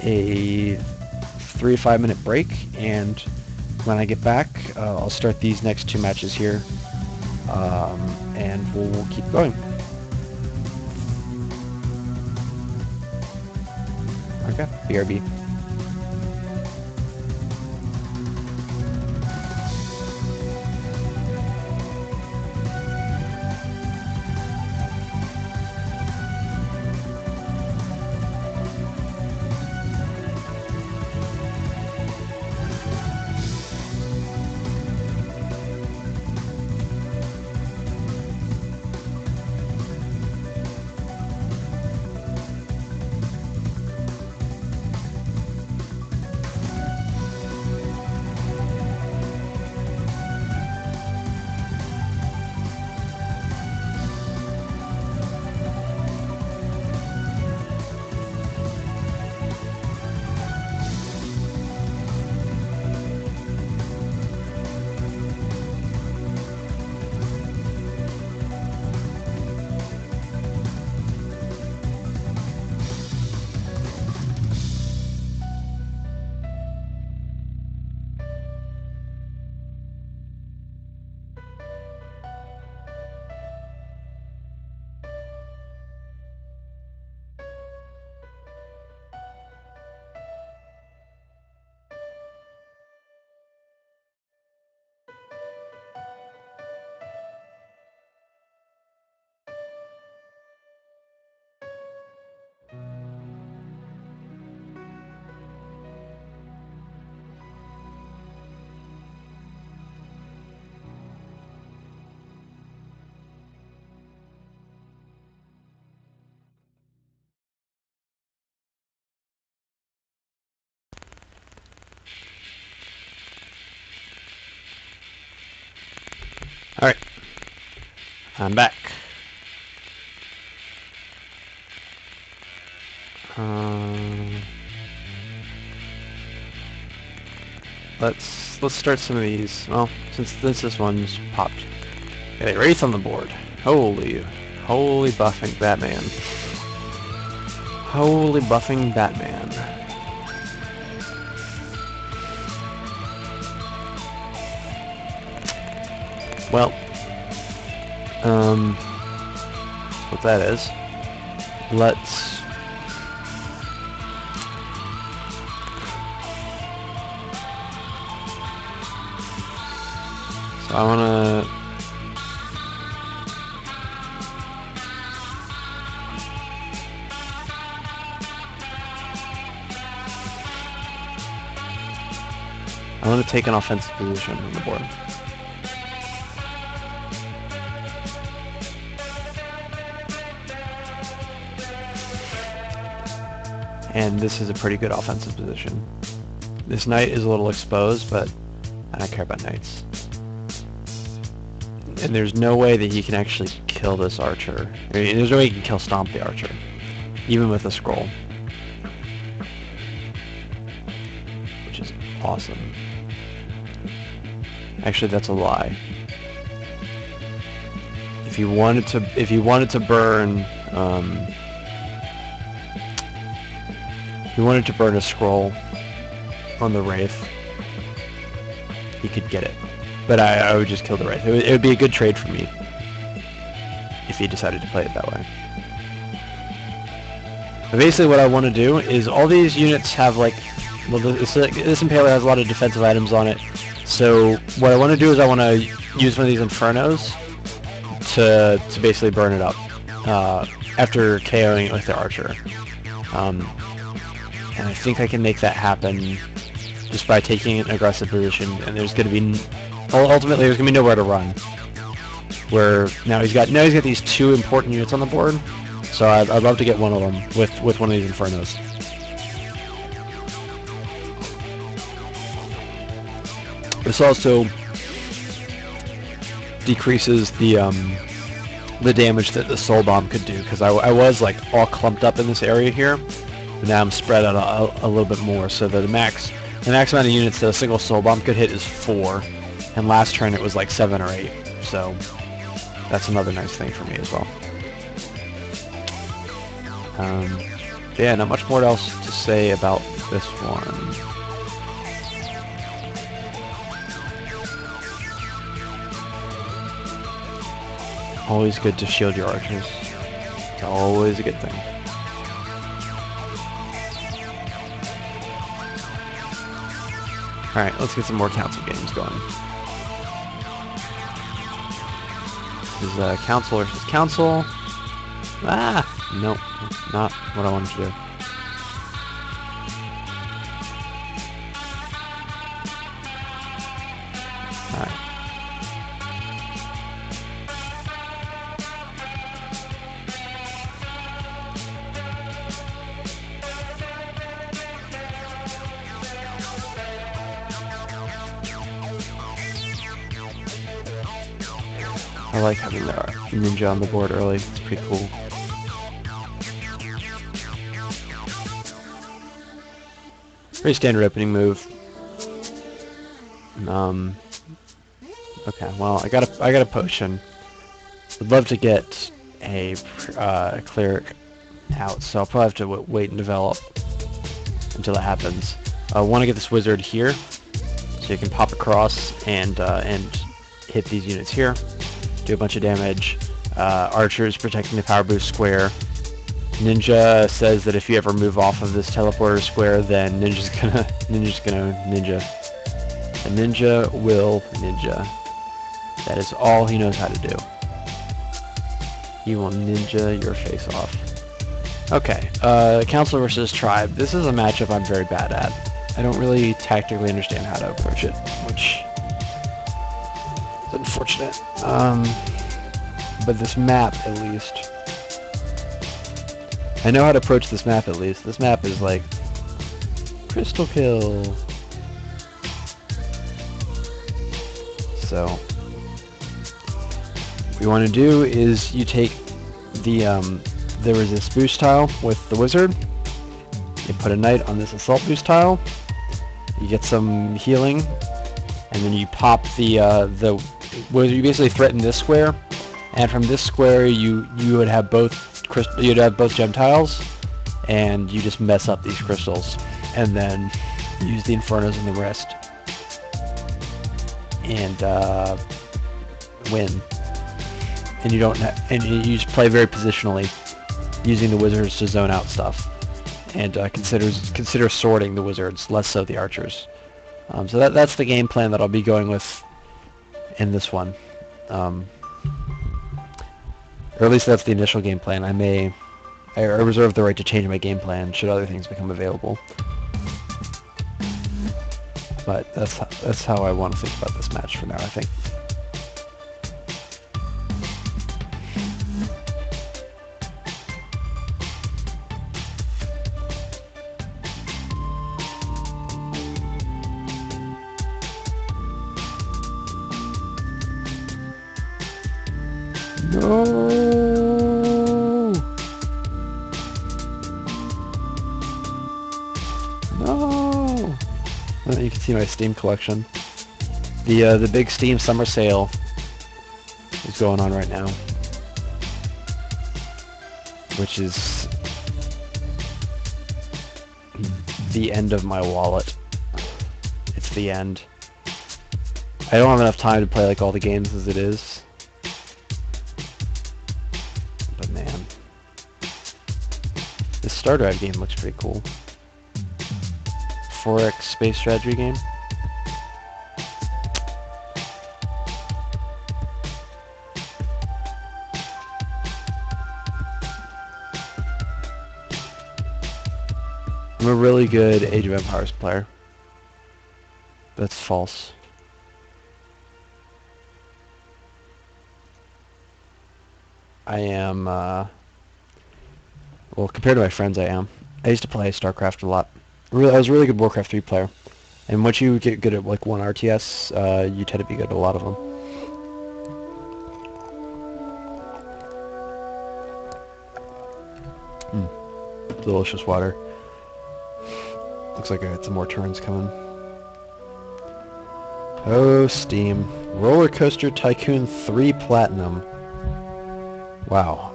a 3 to 5 minute break, and when I get back, I'll start these next 2 matches here, and we'll keep going. Okay, BRB. Alright, I'm back. Let's start some of these. Well, since this one's popped. Got a Wraith on the board. Holy buffing Batman. Holy buffing Batman. Well, what that is, let's so I want to take an offensive position on the board. And this is a pretty good offensive position. This knight is a little exposed, but I don't care about knights. And there's no way that he can actually kill this archer. I mean, there's no way he can kill Stomp the archer, even with a scroll. Which is awesome. Actually, that's a lie. If he wanted to burn, he wanted to burn a scroll on the Wraith, he could get it. But I would just kill the Wraith. It would be a good trade for me if he decided to play it that way. But basically what I want to do is all these units have like, well, this Impaler has a lot of defensive items on it. So what I want to do is I want to use one of these Infernos to basically burn it up after KOing it with the archer. And I think I can make that happen just by taking an aggressive position, and there's going to be, ultimately there's going to be nowhere to run. where now he's got these two important units on the board. So I'd love to get one of them with one of these Infernos. This also decreases the damage that the Soul Bomb could do, because I was like all clumped up in this area here, and now I'm spread out a little bit more. So the max amount of units that a single Soul Bomb could hit is 4, and last turn it was like 7 or 8. So that's another nice thing for me as well. Yeah, not much more else to say about this one. Always good to shield your archers. It's always a good thing. Alright, let's get some more council games going. This is council versus council. Ah! Nope, not what I wanted to do. Alright. I like having the ninja on the board early. It's pretty cool. Pretty standard opening move. Okay, well, I got a potion. Would love to get a cleric out, so I'll probably have to wait and develop until it happens. I want to get this wizard here, so you can pop across and hit these units here. Do a bunch of damage. Archers protecting the power boost square. Ninja says that if you ever move off of this teleporter square, then ninja's gonna ninja. A ninja will ninja. That is all he knows how to do. He will ninja your face off. Okay, Council versus Tribe. This is a matchup I'm very bad at. I don't really tactically understand how to approach it, which is unfortunate. But this map, at least, I know how to approach this map at least. This map is like crystal kill. So what you want to do is you take the resist boost tile with the wizard. You put a knight on this assault boost tile. You get some healing, and then you pop the wizard. You basically threaten this square, and from this square you would have both gem tiles, and you just mess up these crystals, and then use the Infernos in the rest, and win. And you don't and you just play very positionally, using the wizards to zone out stuff, and consider sorting the wizards, less so the archers. So that's the game plan that I'll be going with in this one. Or at least that's the initial game plan. I reserve the right to change my game plan should other things become available. But that's how I want to think about this match for now, I think. No. No. You can see my Steam collection. The big Steam summer sale is going on right now, which is the end of my wallet. It's the end. I don't have enough time to play like all the games as it is. But man, this Star Drive game looks pretty cool. 4X space strategy game. I'm a really good Age of Empires player. That's false. I am, well, compared to my friends, I am. I used to play StarCraft a lot. I was a really good Warcraft 3 player. And once you get good at like one RTS, you tend to be good at a lot of them. Delicious water. Looks like I got some more turns coming. Oh, Steam. Roller Coaster Tycoon 3 Platinum. Wow.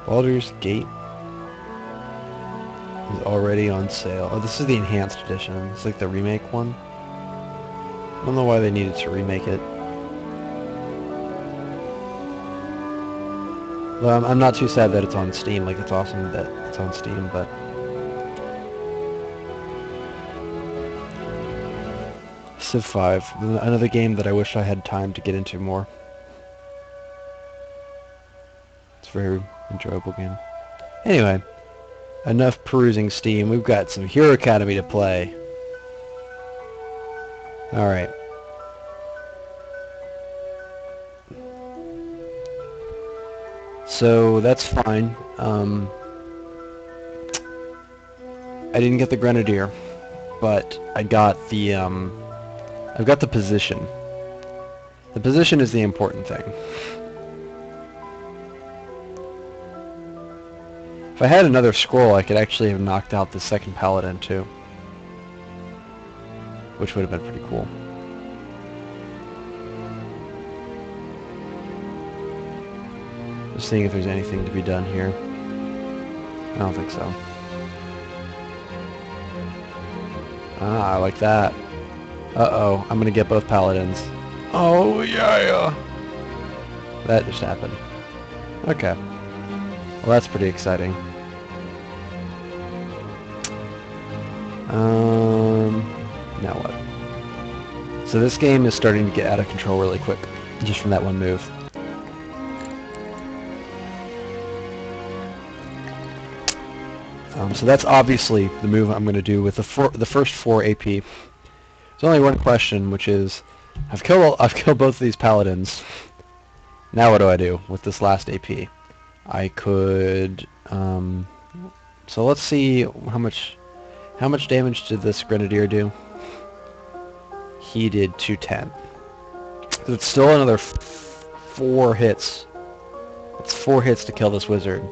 Baldur's Gate is already on sale. Oh, this is the enhanced edition. It's like the remake one. I don't know why they needed to remake it. Well, I'm not too sad that it's on Steam. Like, it's awesome that it's on Steam, but... Civ 5. Another game that I wish I had time to get into more. It's a very enjoyable game. Anyway, enough perusing Steam. We've got some Hero Academy to play. Alright. So, that's fine. I didn't get the Grenadier, but I got the, I've got the position. The position is the important thing. If I had another scroll, I could actually have knocked out the second paladin too, which would have been pretty cool. Just seeing if there's anything to be done here. I don't think so. Ah, I like that. Uh-oh, I'm gonna get both paladins. Oh, yeah. That just happened. Okay. Well, that's pretty exciting. Now what? So this game is starting to get out of control really quick, just from that one move. So that's obviously the move I'm going to do with the first 4 AP. There's only one question, which is, I've killed both of these paladins. Now what do I do with this last AP? I could, so let's see how much damage did this Grenadier do? He did 210. So it's still another 4 hits. It's 4 hits to kill this wizard,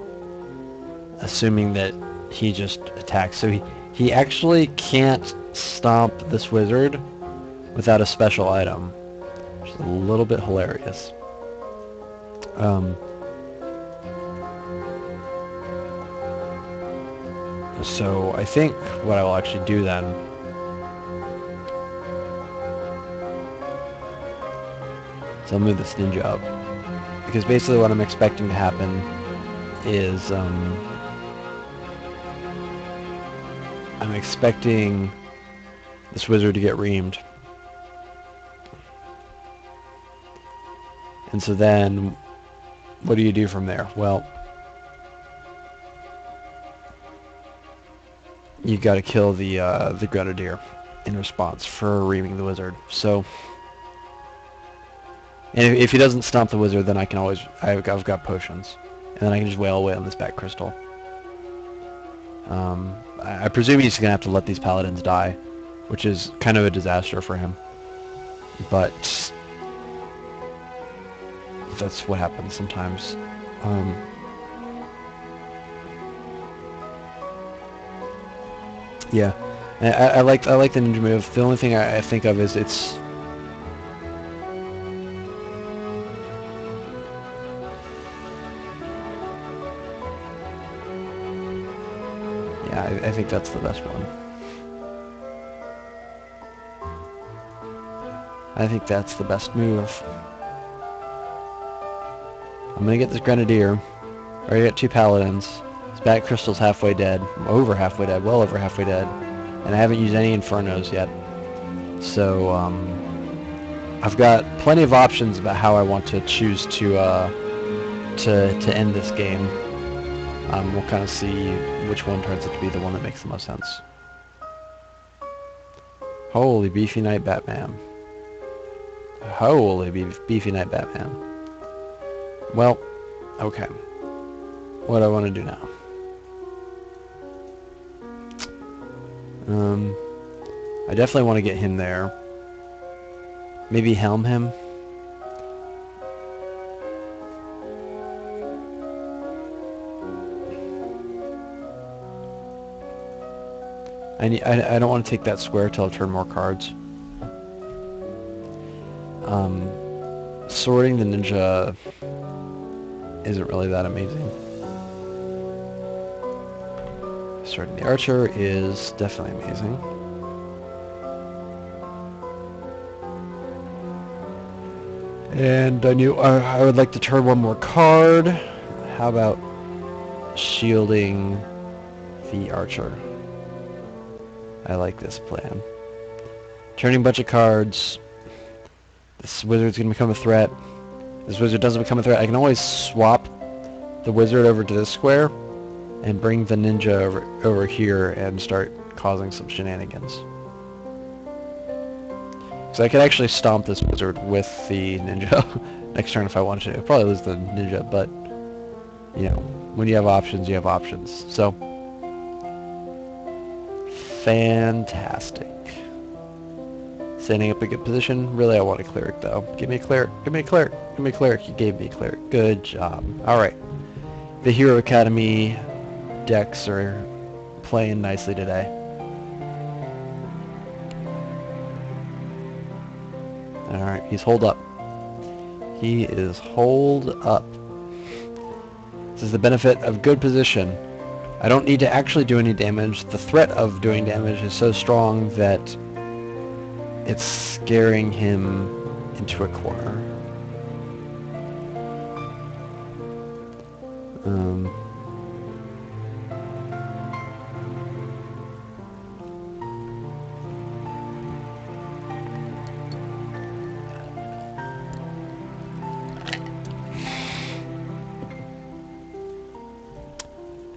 assuming that he just attacks. So he actually can't stomp this wizard without a special item, which is a little bit hilarious. So I think what I will actually do then is I'll move this ninja up, because basically what I'm expecting to happen is I'm expecting this wizard to get reamed. And so then, what do you do from there? Well, you got to kill the Grenadier in response for reaming the wizard. So, and if he doesn't stomp the wizard, then I can always, I've got potions, and then I can just wail away on this back crystal. I presume he's gonna have to let these paladins die, which is kind of a disaster for him. But that's what happens sometimes. Yeah, I like the ninja move. The only thing I think of is it's I think that's the best one. I think that's the best move. I'm gonna get this Grenadier. I already got 2 paladins. His back crystal's halfway dead. Over halfway dead. Well over halfway dead. And I haven't used any Infernos yet. So, I've got plenty of options about how I want to choose to end this game. We'll kind of see which one turns out to be the one that makes the most sense. Holy beefy night, Batman. Holy beefy night Batman. Well, okay. What do I want to do now? I definitely want to get him there. Maybe helm him. I don't want to take that square till I've turned more cards. Sorting the ninja isn't really that amazing. Sorting the archer is definitely amazing. And I knew I would like to turn one more card. How about shielding the archer? I like this plan. Turning a bunch of cards. This wizard's going to become a threat. This wizard doesn't become a threat. I can always swap the wizard over to this square and bring the ninja over here and start causing some shenanigans. So I could actually stomp this wizard with the ninja next turn if I wanted to. I'd probably lose the ninja, but you know, when you have options, you have options. So fantastic. Standing up a good position. Really, I want a cleric though. Give me a cleric. Give me a cleric. Give me a cleric. You gave me a cleric. Good job. All right. The Hero Academy decks are playing nicely today. All right. He's holed up. He is holed up. This is the benefit of good position. I don't need to actually do any damage. The threat of doing damage is so strong that it's scaring him into a corner.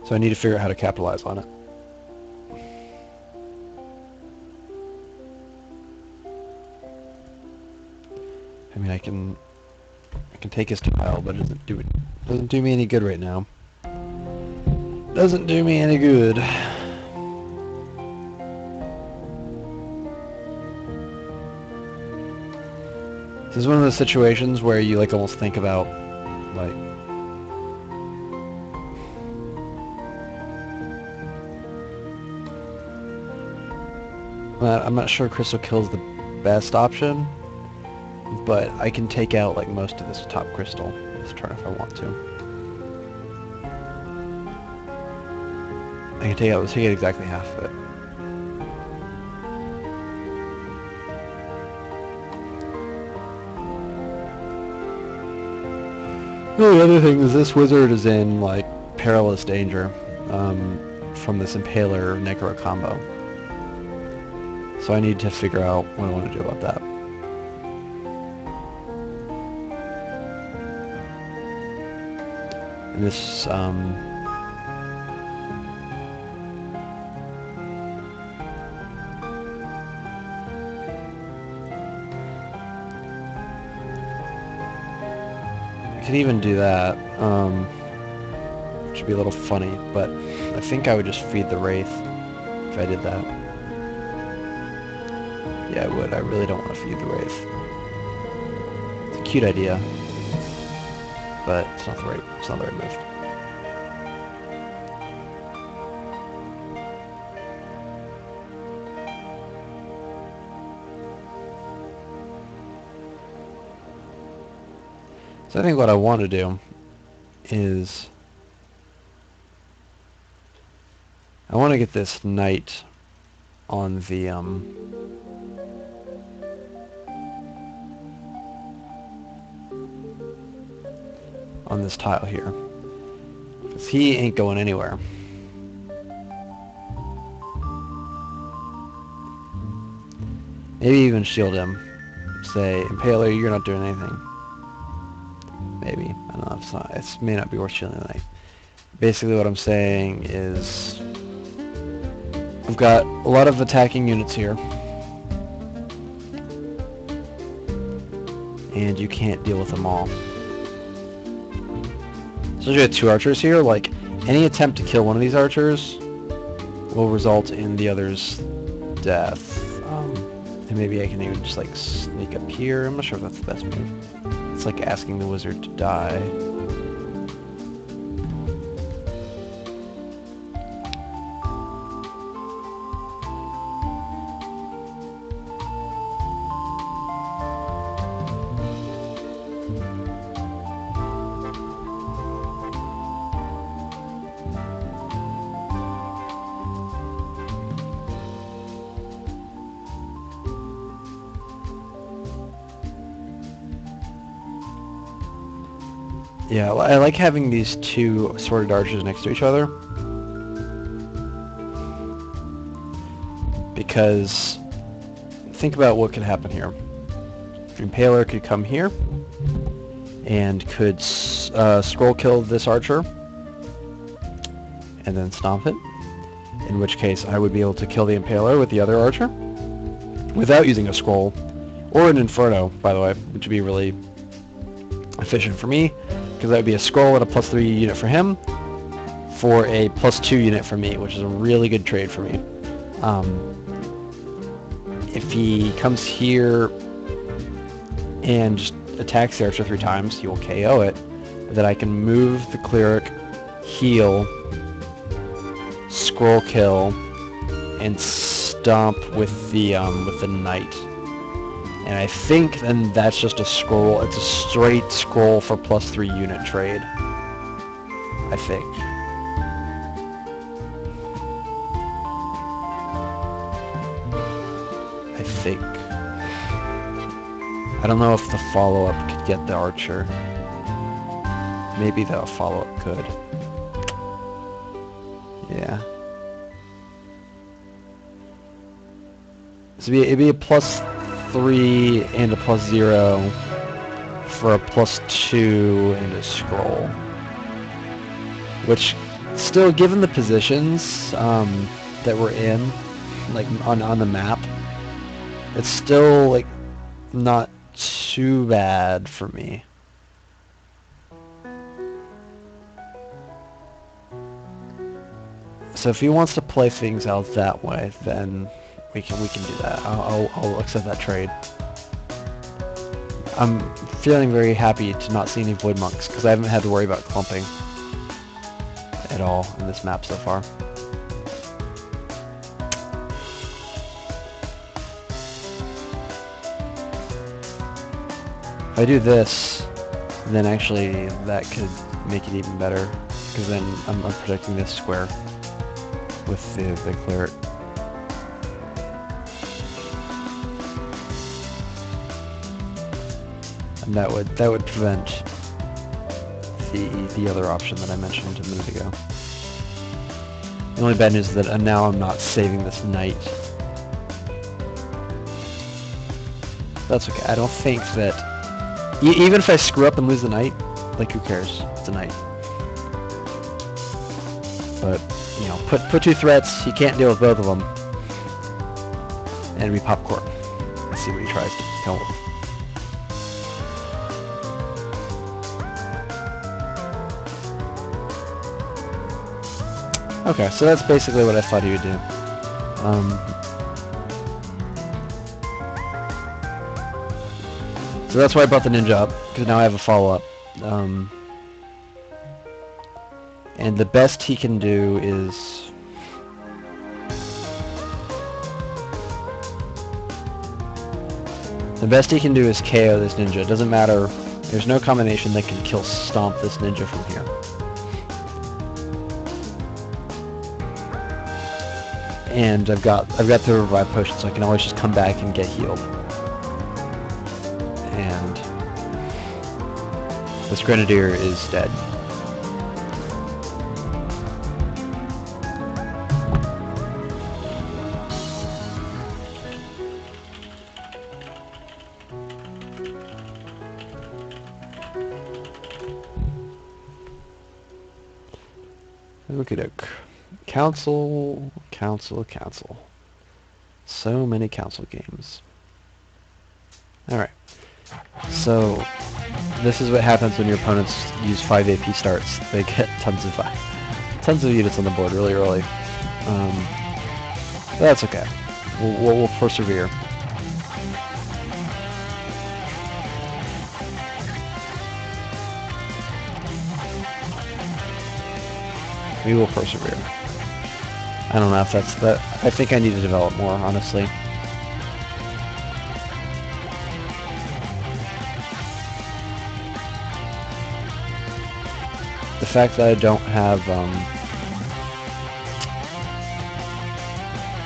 So I need to figure out how to capitalize on it. I mean, I can take his tile, but it doesn't do me any good right now. Doesn't do me any good. This is one of those situations where you like almost think about like I'm not sure Crystal Kill's the best option, but I can take out like most of this top crystal this turn if I want to. I can take out exactly half of it. Oh, the other thing is this wizard is in like perilous danger from this Impaler Necro combo. So I need to figure out what I want to do about that. And this, I could even do that, which would be a little funny, but I think I would just feed the Wraith if I did that. Yeah, I would. I really don't want to feed the Wraith. It's a cute idea, but it's not the right move. So I think what I want to do is I want to get this knight on the on this tile here, because he ain't going anywhere. Maybe even shield him. Say, Impaler, you're not doing anything. Maybe. I don't know. It may not be worth shielding the knight. Basically what I'm saying is I've got a lot of attacking units here. and you can't deal with them all. So you have 2 archers here. Like, any attempt to kill one of these archers will result in the other's death. And maybe I can even just like sneak up here. I'm not sure if that's the best move. It's like asking the wizard to die. Yeah, I like having these 2 sworded archers next to each other, because think about what could happen here. The Impaler could come here and could scroll kill this archer and then stomp it, in which case I would be able to kill the Impaler with the other archer without using a scroll, or an Inferno, by the way, which would be really efficient for me, because that would be a scroll and a +3 unit for him, for a +2 unit for me, which is a really good trade for me. If he comes here and just attacks the archer 3 times, he will KO it. Then I can move the cleric, heal, scroll kill, and stomp with the knight. And I think then that's just a scroll. It's a straight scroll for +3 unit trade. I think. I don't know if the follow-up could get the archer. Maybe the follow-up could. Yeah. So it'd be a +3 and a +0 for a +2 and a scroll. Which, still, given the positions that we're in, like on the map, it's still like not too bad for me. So if he wants to play things out that way, then we can do that. I'll accept that trade. I'm feeling very happy to not see any Void Monks, because I haven't had to worry about clumping at all in this map so far. If I do this, then actually that could make it even better, because then I'm protecting this square with the cleric. And that would prevent the other option that I mentioned a minute ago. The only bad news is that now I'm not saving this knight. That's okay. I don't think that even if I screw up and lose the knight, like, who cares? It's a knight. But you know, put 2 threats. He can't deal with both of them, and we pop Corp. Let's see what he tries to come with. Okay, so that's basically what I thought he would do. So that's why I brought the ninja up, because now I have a follow-up. And the best he can do is... The best he can do is KO this ninja. It doesn't matter. There's no combination that can kill stomp this ninja from here. And I've got the revive potion, so I can always just come back and get healed. And this grenadier is dead. Okie doke. Council. So many council games. Alright. So this is what happens when your opponents use 5 AP starts. They get tons of units on the board really early. But that's okay. We'll persevere. We will persevere. I don't know if that's that. I think I need to develop more, honestly. The fact that I don't have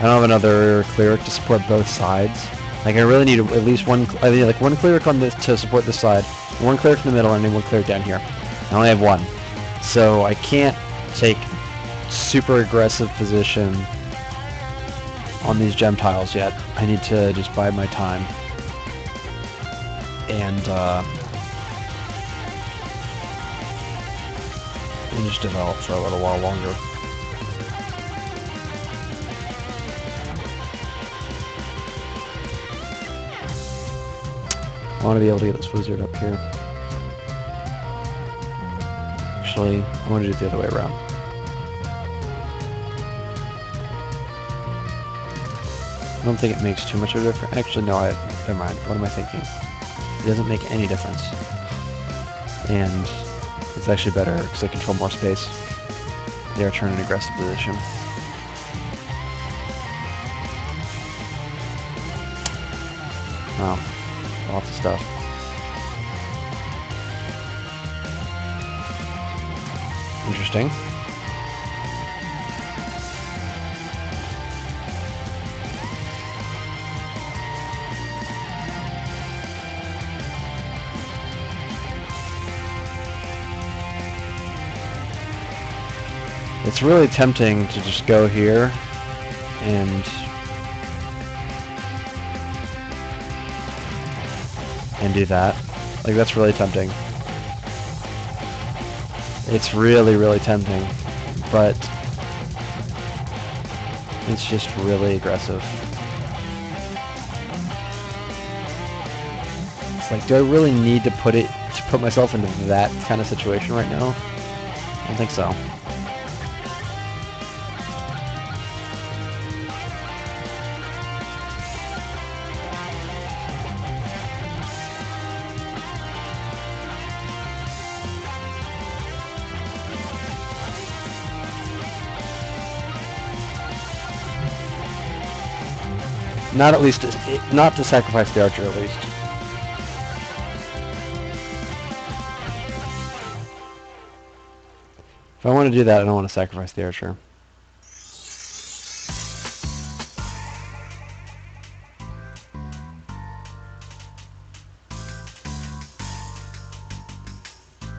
another cleric to support both sides. Like I really need at least one. I need like one cleric on this to support this side, one cleric in the middle, and then one cleric down here. I only have one, so I can't take super aggressive position on these gem tiles yet. I need to just bide my time and just develop for a little while longer. I want to be able to get this wizard up here. Actually, I want to do it the other way around. I don't think it makes too much of a difference. Actually, no, never mind. What am I thinking? It doesn't make any difference. And it's actually better because I control more space. They are turning an aggressive position. Wow. Lots of stuff. Interesting. It's really tempting to just go here and do that. Like, that's really tempting. It's really, really tempting, but it's just really aggressive. It's like, do I really need to put myself into that kind of situation right now? I don't think so. Not to sacrifice the archer, at least. If I want to do that, I don't want to sacrifice the archer.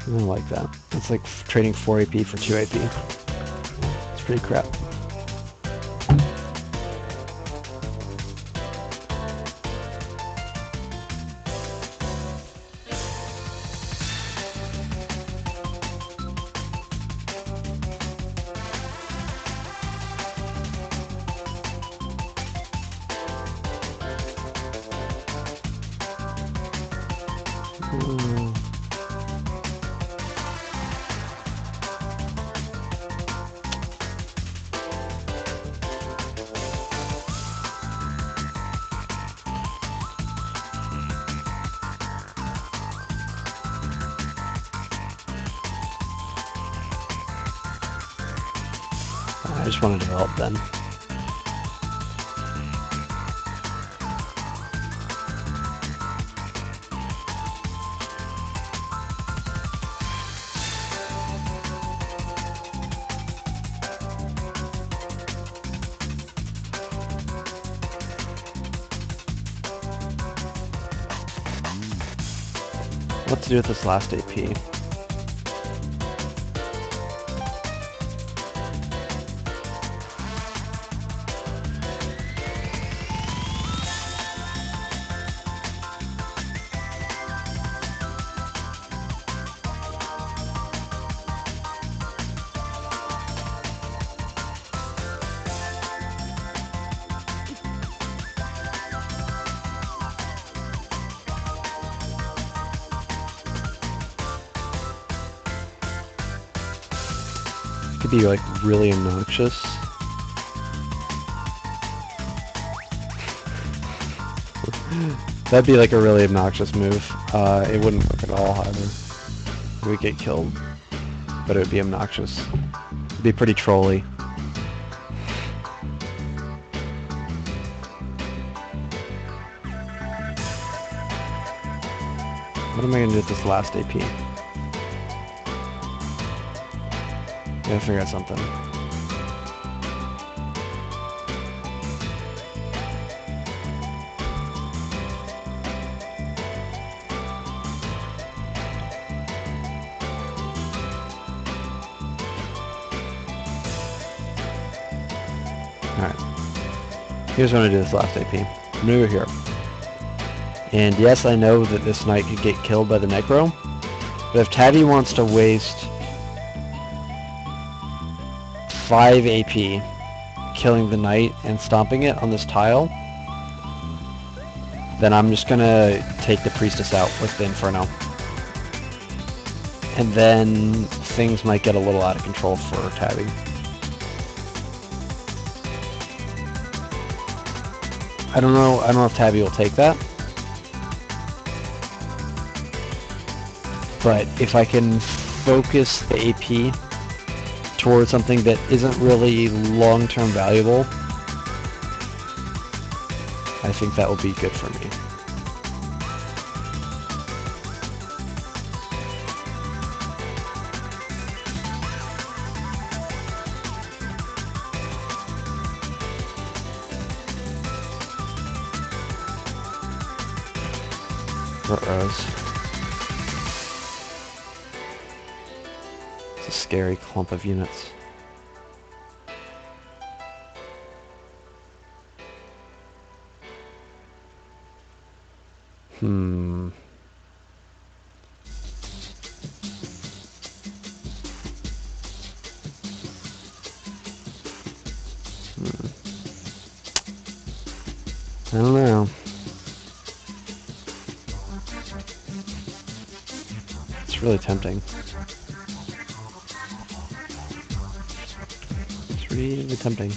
I don't like that. It's like trading 4 AP for 2 AP. It's pretty crap. I just want to develop then. What to do with this last AP? could be like really obnoxious. That'd be like a really obnoxious move. It wouldn't work at all either. We would get killed, but it would be obnoxious. It'd be pretty trolly. What am I gonna do with this last AP? Gotta figure out something. Alright. Here's what I'm gonna do this last AP. I'm gonna go here. And yes, I know that this knight could get killed by the Necro, but if Tabby wants to waste 5 AP killing the knight and stomping it on this tile, then I'm just gonna take the priestess out with the Inferno. And then things might get a little out of control for Tabby. I don't know if Tabby will take that. But if I can focus the AP towards something that isn't really long-term valuable, I think that will be good for me. Ruh-rohs. It's a scary clump of units. I don't know. It's really tempting. It's really tempting.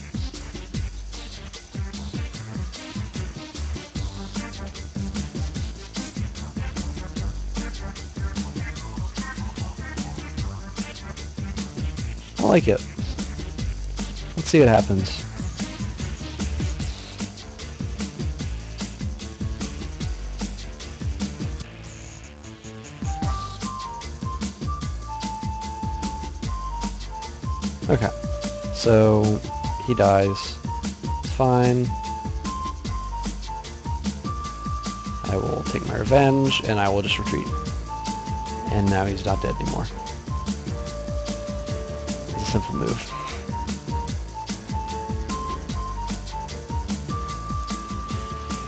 I like it. Let's see what happens. Okay, so he dies. It's fine. I will take my revenge, and I will just retreat. And now he's not dead anymore. It's a simple move.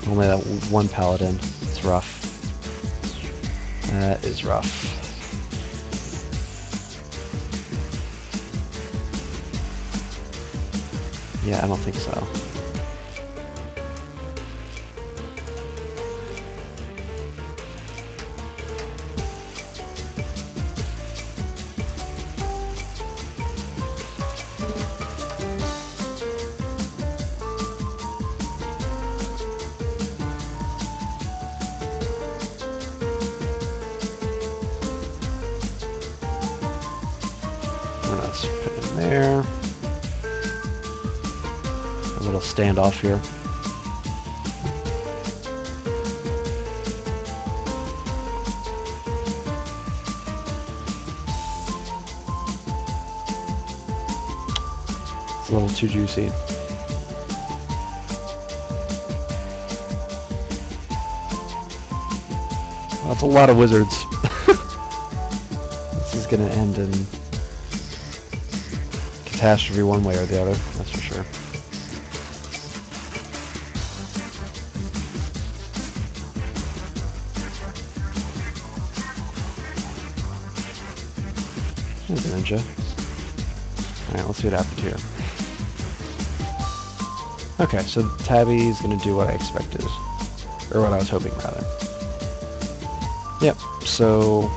Only that one paladin. It's rough. That is rough. Yeah, I don't think so. Let's put it in there. A little standoff here. It's a little too juicy. That's a lot of wizards. This is gonna end in catastrophe one way or the other, that's for sure. There's a ninja. Alright, let's see what happened here. Okay, so Tabby's gonna do what I expected. Or what I was hoping, rather. Yep, so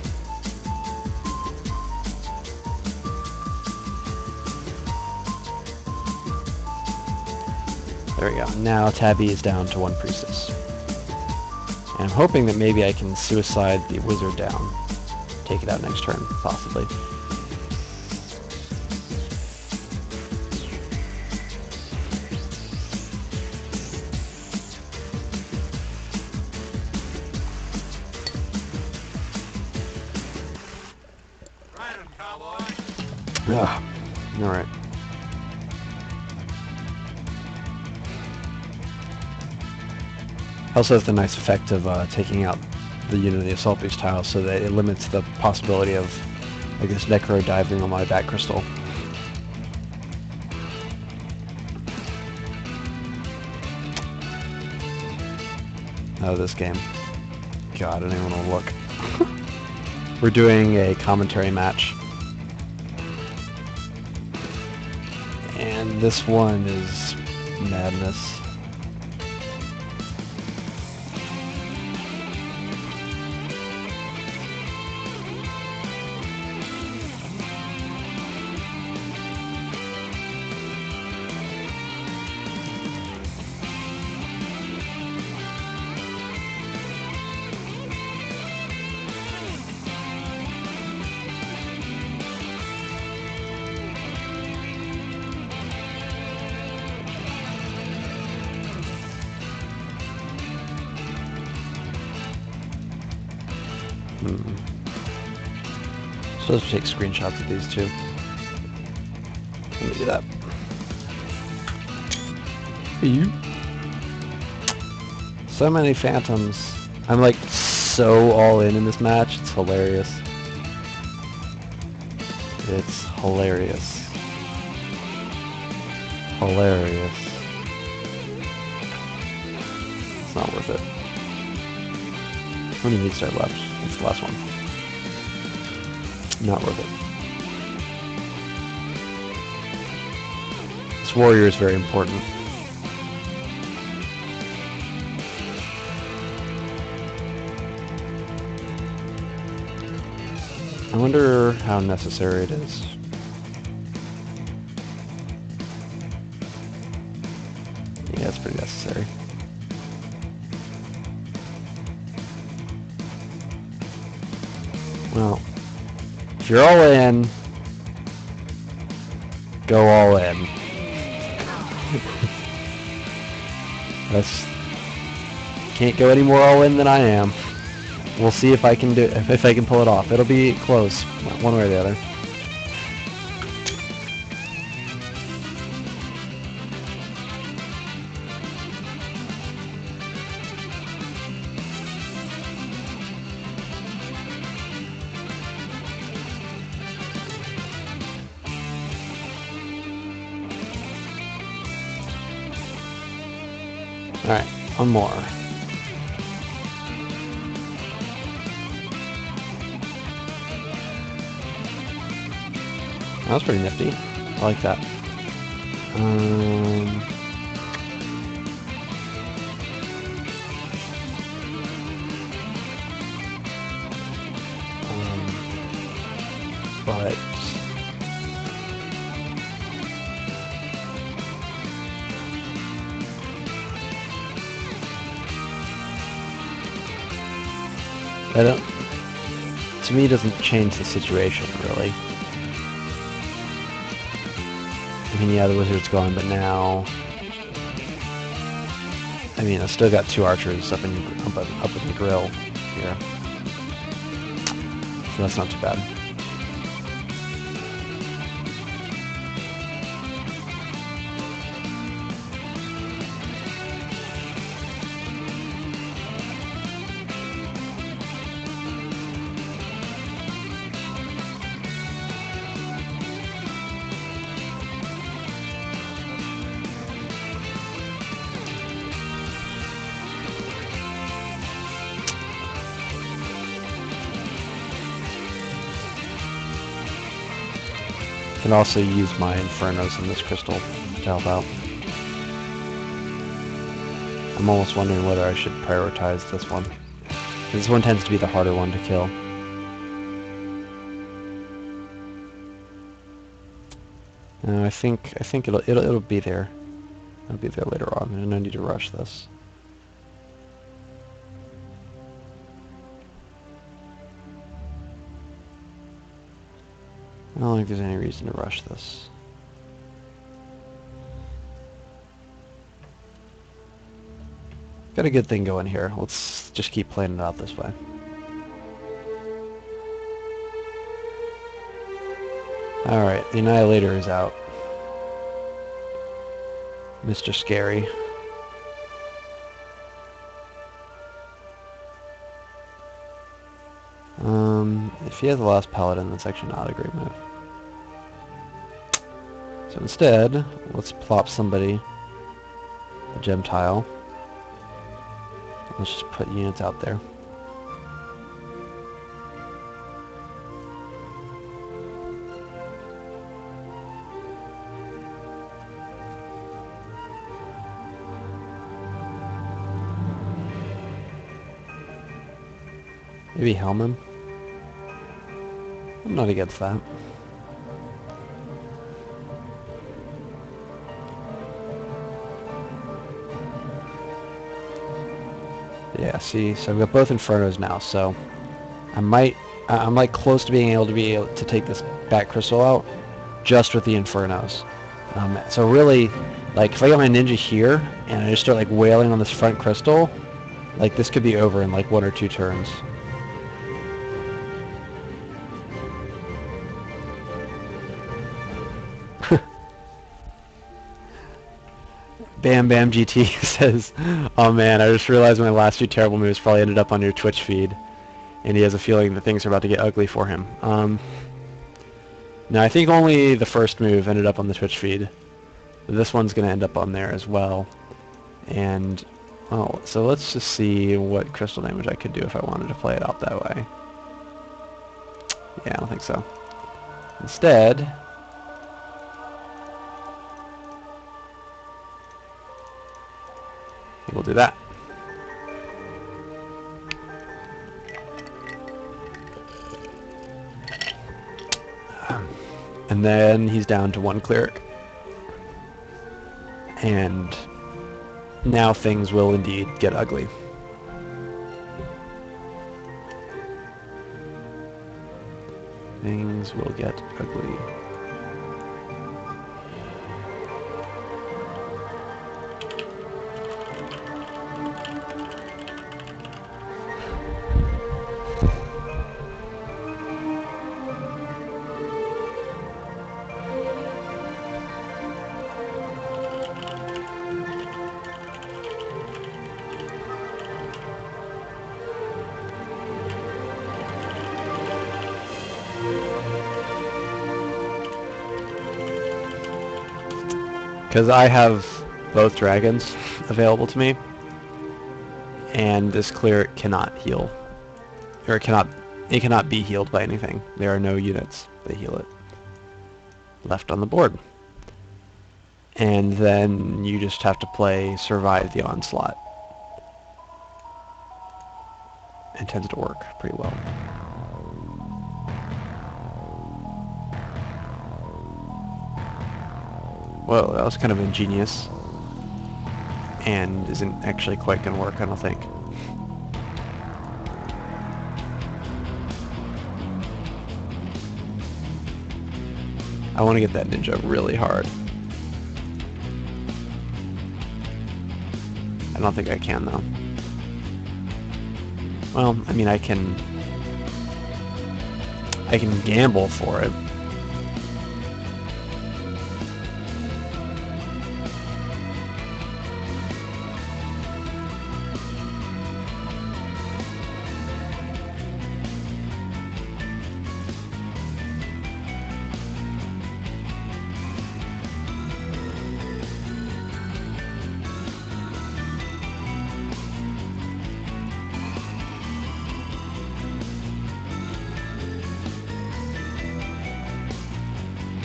There we go. Now Tabby is down to 1 priestess. And I'm hoping that maybe I can suicide the wizard down. Take it out next turn, possibly. Ah, alright. Also has the nice effect of taking out the unit of the Assault Beast tile so that it limits the possibility of, I guess, Necro diving on my back crystal. Oh, this game. God, I don't even want to look. We're doing a commentary match. And this one is madness. Supposed to take screenshots of these too. Let me do that. You? So many phantoms. I'm like so all in this match. It's hilarious. It's hilarious. Hilarious. It's not worth it. How many meat star left? It's the last one. Not worth it. This warrior is very important. I wonder how necessary it is. Yeah, it's pretty necessary. Well, if you're all in, go all in. That's can't go any more all in than I am. We'll see if I can do if I can pull it off. It'll be close, one way or the other. Alright, one more. That was pretty nifty. I like that. But I don't. To me, it doesn't change the situation really. I mean, yeah, the wizard's gone, but now, I mean, I've still got 2 archers up in the grill here, so that's not too bad. Can also use my Infernos in this crystal to help out. I'm almost wondering whether I should prioritize this one. This one tends to be the harder one to kill. I think it'll be there. I'll be there later on, and no need to rush this. I don't think there's any reason to rush this. Got a good thing going here. Let's just keep playing it out this way. Alright, the Annihilator is out. Mr. Scary. If he has the last Paladin, that's actually not a great move. So instead, let's plop somebody, a gem tile. Let's just put units out there. Maybe helm him? I'm not against that. Yeah, see, so I've got both Infernos now, so I'm like close to being able to take this back crystal out just with the Infernos. So really, like if I get my ninja here and I just start like wailing on this front crystal, like this could be over in like 1 or 2 turns. Bam Bam GT says, "Oh man, I just realized my last 2 terrible moves probably ended up on your Twitch feed," and he has a feeling that things are about to get ugly for him. No, I think only the first move ended up on the Twitch feed. This one's going to end up on there as well. And, oh, so let's just see what crystal damage I could do if I wanted to play it out that way. Yeah, I don't think so. Instead, we'll do that. And then he's down to 1 cleric. And now things will indeed get ugly. Things will get ugly. Because I have both dragons available to me, and this cleric cannot heal, or it cannot be healed by anything. There are no units that heal it left on the board. And then you just have to play Survive the Onslaught. It tends to work pretty well. Well, that was kind of ingenious, and isn't actually quite going to work, I don't think. I want to get that ninja really hard. I don't think I can, though. Well, I mean, I can gamble for it.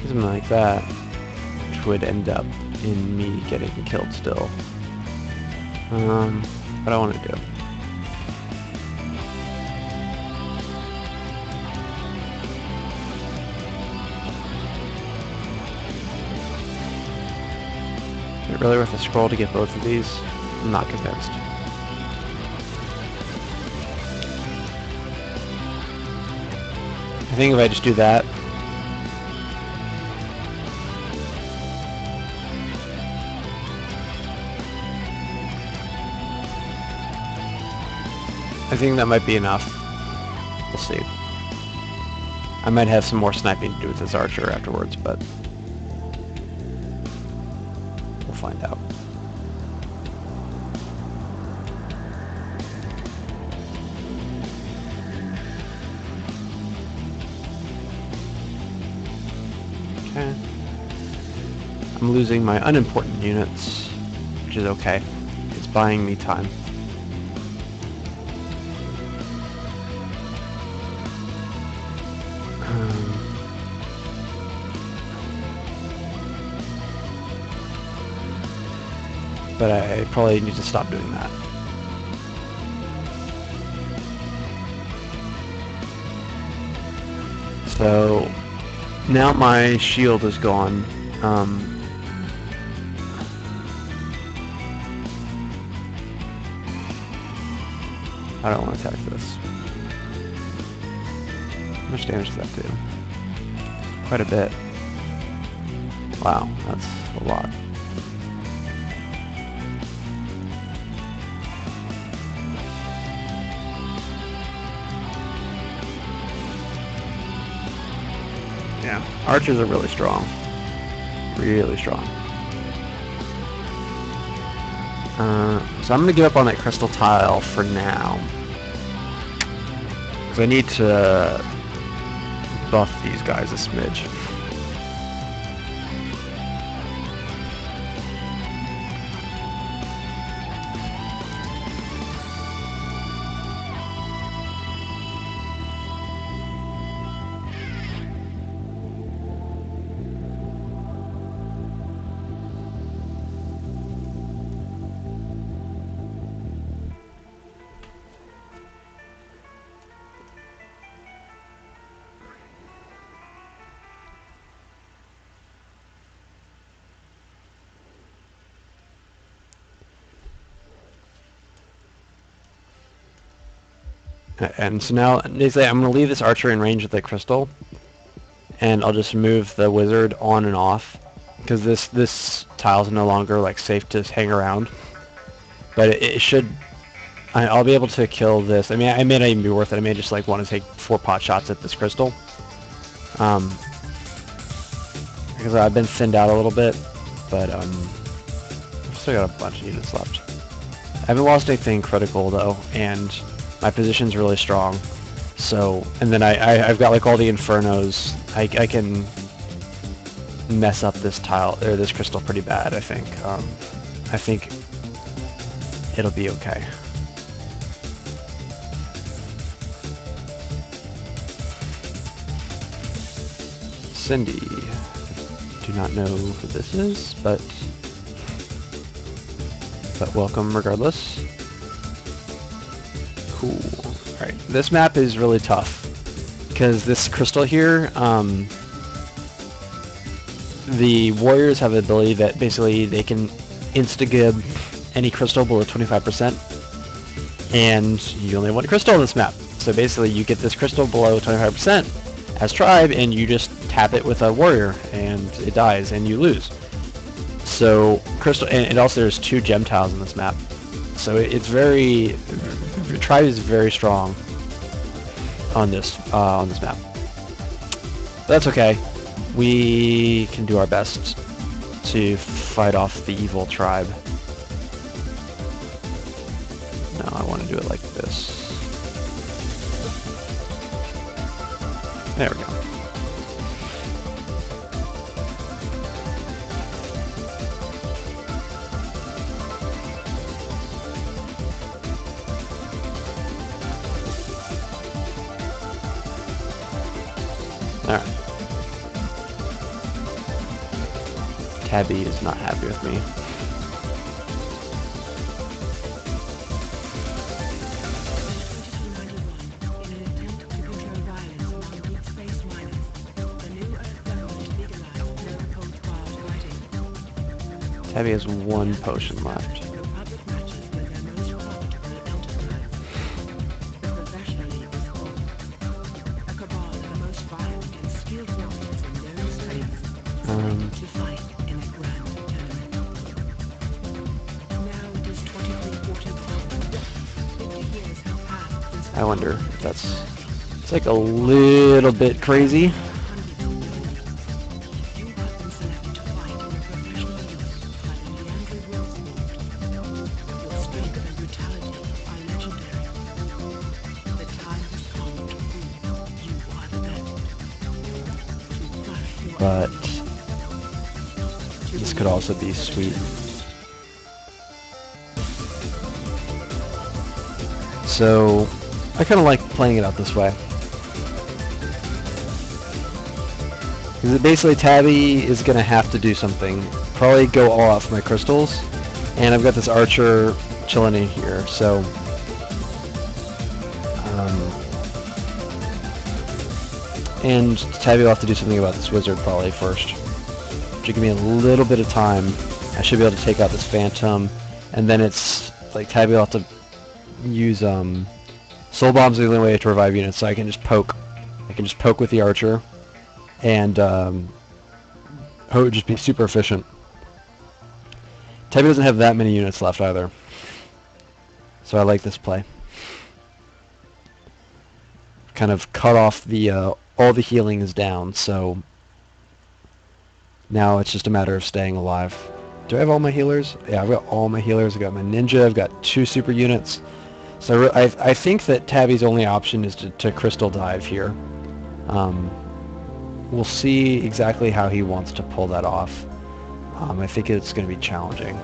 Something like that, which would end up in me getting killed still. What I want to do. it really worth a scroll to get both of these? I'm not convinced. I think if I just do that, I think that might be enough. We'll see. I might have some more sniping to do with this archer afterwards, but we'll find out. Okay. I'm losing my unimportant units, which is okay. It's buying me time. But I probably need to stop doing that. So now my shield is gone. I don't want to attack this. How much damage does that do? Quite a bit. Wow, that's a lot. Yeah, archers are really strong. Really strong. So I'm going to give up on that crystal tile for now. Because I need to buff these guys a smidge. And so now, basically, I'm going to leave this archer in range of the crystal, and I'll just move the wizard on and off, because this tile's no longer like safe to hang around. But it should. I'll be able to kill this. I mean, I may not even be worth it. I may just like want to take 4 pot shots at this crystal, because I've been thinned out a little bit, but I've still got a bunch of units left. I haven't lost anything critical though, and my position's really strong. So, and then I've got like all the infernos. I can mess up this tile or this crystal pretty bad. I think it'll be okay. Cindy. Do not know who this is, but welcome regardless. Cool. Alright, this map is really tough because this crystal here, the warriors have the ability that basically they can insta-gib any crystal below 25%, and you only have 1 crystal in this map. So basically you get this crystal below 25% as tribe, and you just tap it with a warrior, and it dies, and you lose. So crystal, and also there's 2 gem tiles in this map. So it's very, tribe is very strong on this map. But that's okay. We can do our best to fight off the evil tribe. No, I want to do it like this. There we go. Alright. Tabby is not happy with me. Tabby has one potion left. I wonder if it's like a little bit crazy. But this could also be sweet. So I kind of like playing it out this way. Because basically Tabby is going to have to do something. Probably go all out for my crystals. And I've got this archer chilling in here, so... and Tabby will have to do something about this wizard probably first. Which will give me a little bit of time. I should be able to take out this phantom. And then it's like Tabby will have to use soul bombs are the only way to revive units, so I can just poke. I can just poke with the archer, and it would just be super efficient. Tabby doesn't have that many units left either, so I like this play. Kind of cut off the all the healing is down, so now it's just a matter of staying alive. Do I have all my healers? Yeah, I've got all my healers. I've got my ninja. I've got 2 super units. So I think that Tabby's only option is to crystal dive here. We'll see exactly how he wants to pull that off. I think it's going to be challenging.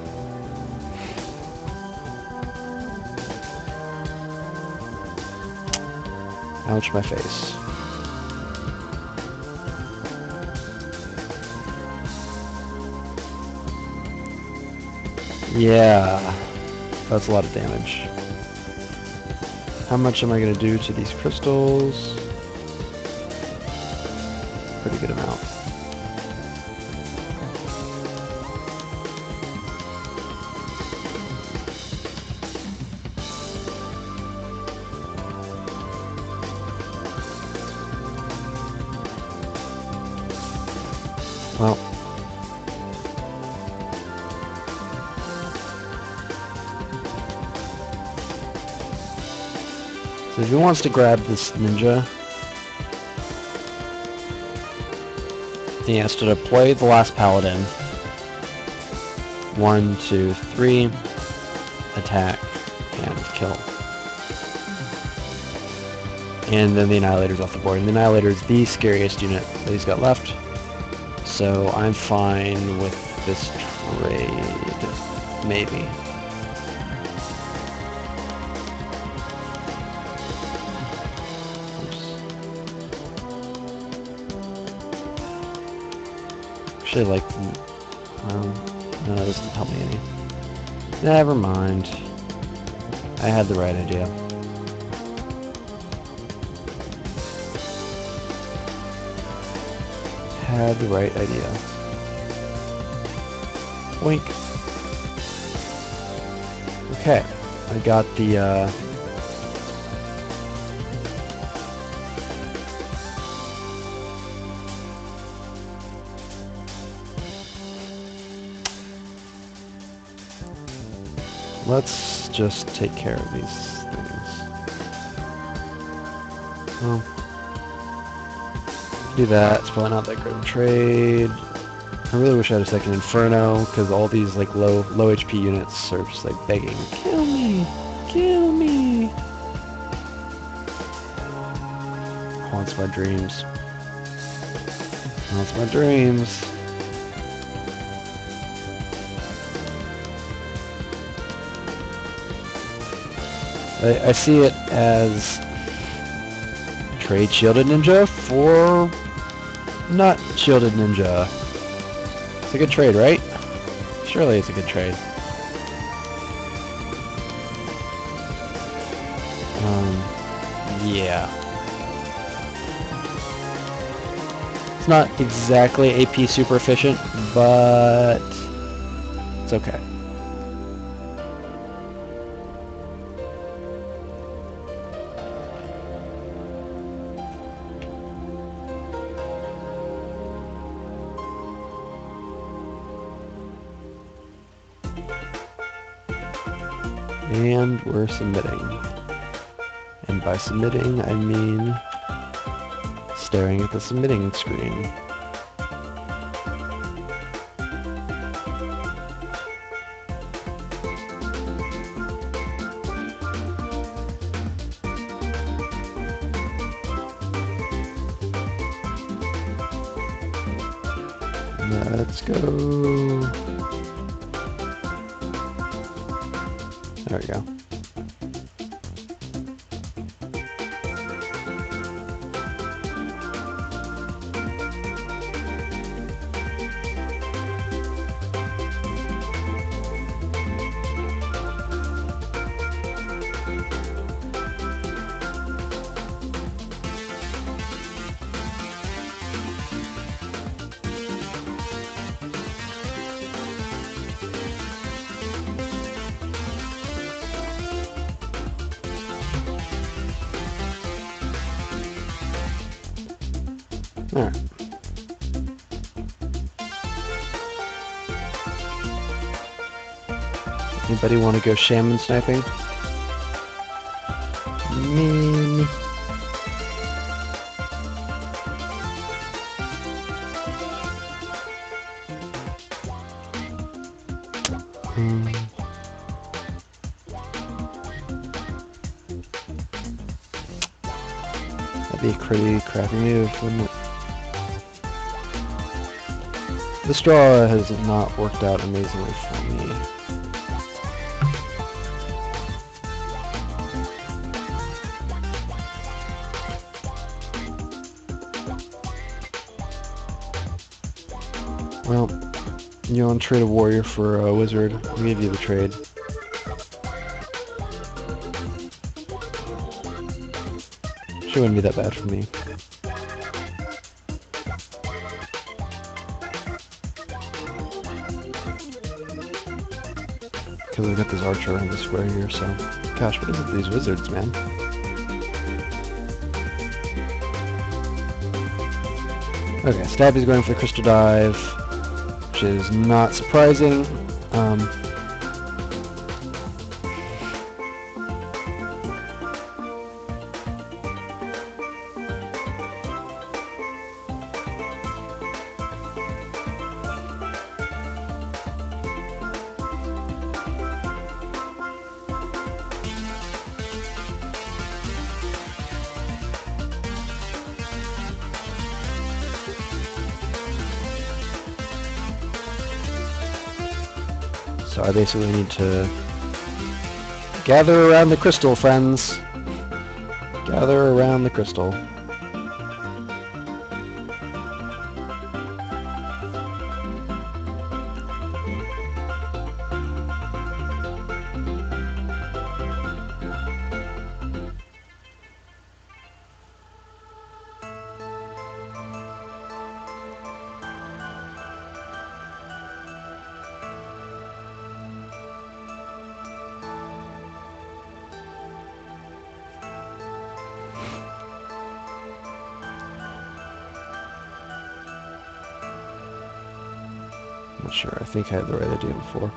Ouch, my face. Yeah, that's a lot of damage. How much am I going to do to these crystals? Pretty good amount. Well, so if he wants to grab this ninja, he has to deploy the last paladin. 1, 2, 3, attack, and kill. And then the Annihilator's off the board. And the Annihilator's the scariest unit that he's got left. So I'm fine with this trade, maybe. Actually, like, no, that doesn't tell me any. Never mind. I had the right idea. Had the right idea. Wink. Okay, I got the, let's just take care of these things. Well, do that. It's probably not that great of a trade. I really wish I had a second Inferno, because all these like low HP units are just like begging, kill me, kill me. Haunts my dreams. Haunts my dreams. I see it as trade Shielded Ninja for not Shielded Ninja. It's a good trade, right? Surely it's a good trade. Yeah. It's not exactly AP super efficient, but it's It's okay. And we're submitting. And by submitting, I mean staring at the submitting screen. Let's go. There we go. Alright. Anybody want to go shaman sniping? Me. That'd be a pretty crappy move, wouldn't it? The straw has not worked out amazingly for me. Well, you want to trade a warrior for a wizard? I'll give you the trade. She wouldn't be that bad for me. Because we've got this archer in the square here, so... Gosh, what is it with these wizards, man? Okay, Stabby's going for Crystal Dive, which is not surprising. So I basically need to gather around the crystal, friends. Gather around the crystal. Not sure, I think I had the right idea before.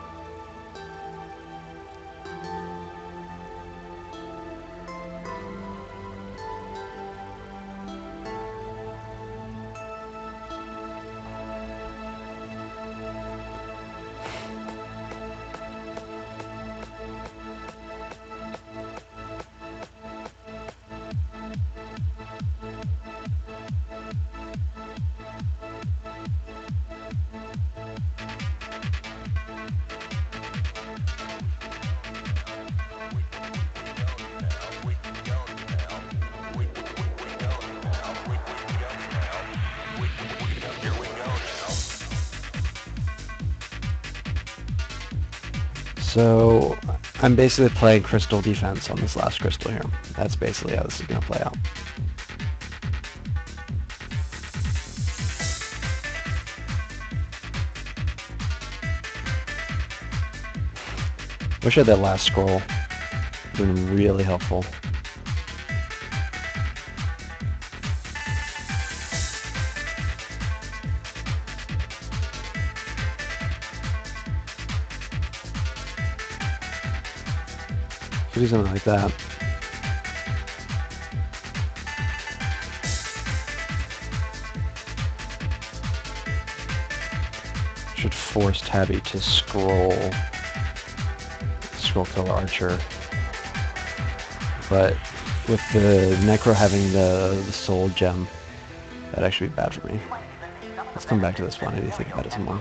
So I'm basically playing crystal defense on this last crystal here. That's basically how this is going to play out. Wish I had that last scroll. Been really helpful. Could do something like that. Should force Tabby to scroll kill Archer. But with the Necro having the soul gem, that'd actually be bad for me. Let's come back to this one. I need to think about it some more.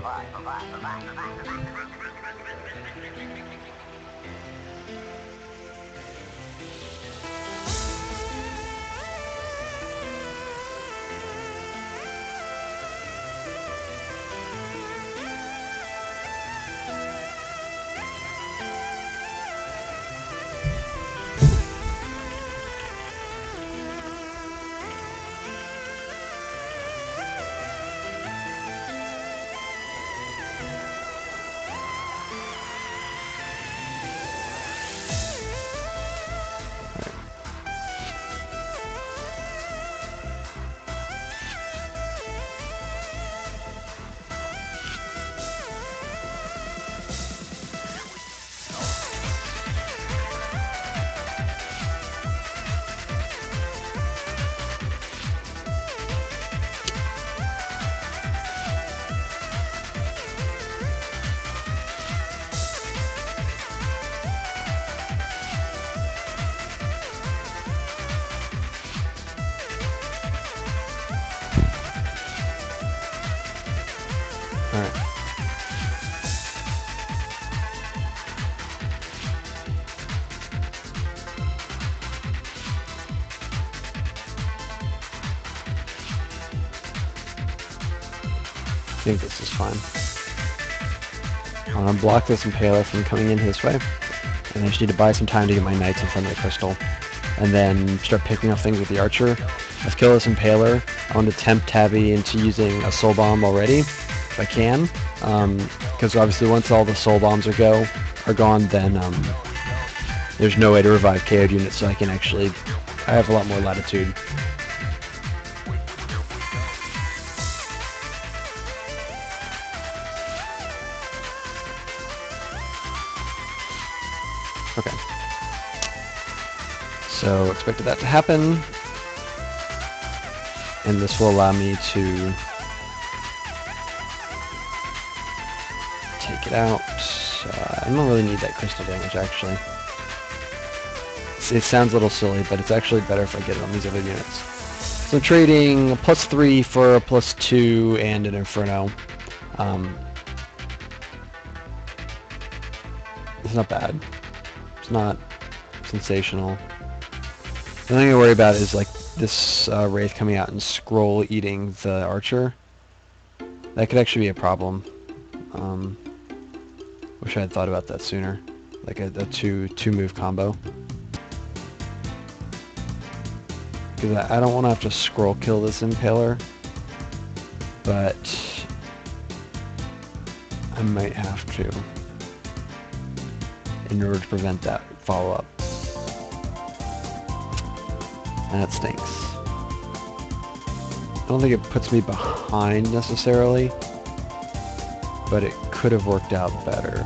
Alright. I think this is fine. I want to block this Impaler from coming in this way. And I just need to buy some time to get my Knights in front of the crystal. And then start picking up things with the Archer. Let's kill this Impaler. I want to tempt Tabby into using a Soul Bomb already, if I can. Because obviously once all the Soul Bombs are gone, then there's no way to revive KO'd units, so I can actually... I have a lot more latitude. Okay. So expected that to happen. And this will allow me to take it out. I don't really need that crystal damage, actually. It sounds a little silly, but it's actually better if I get it on these other units. So I'm trading a +3 for a +2 and an Inferno. It's not bad. It's not sensational. The only thing I worry about is like this Wraith coming out and scroll eating the Archer. That could actually be a problem. Wish I had thought about that sooner. Like a two move combo. Because I don't want to have to scroll kill this Impaler, but I might have to in order to prevent that follow-up. And that stinks. I don't think it puts me behind necessarily, but it could have worked out better.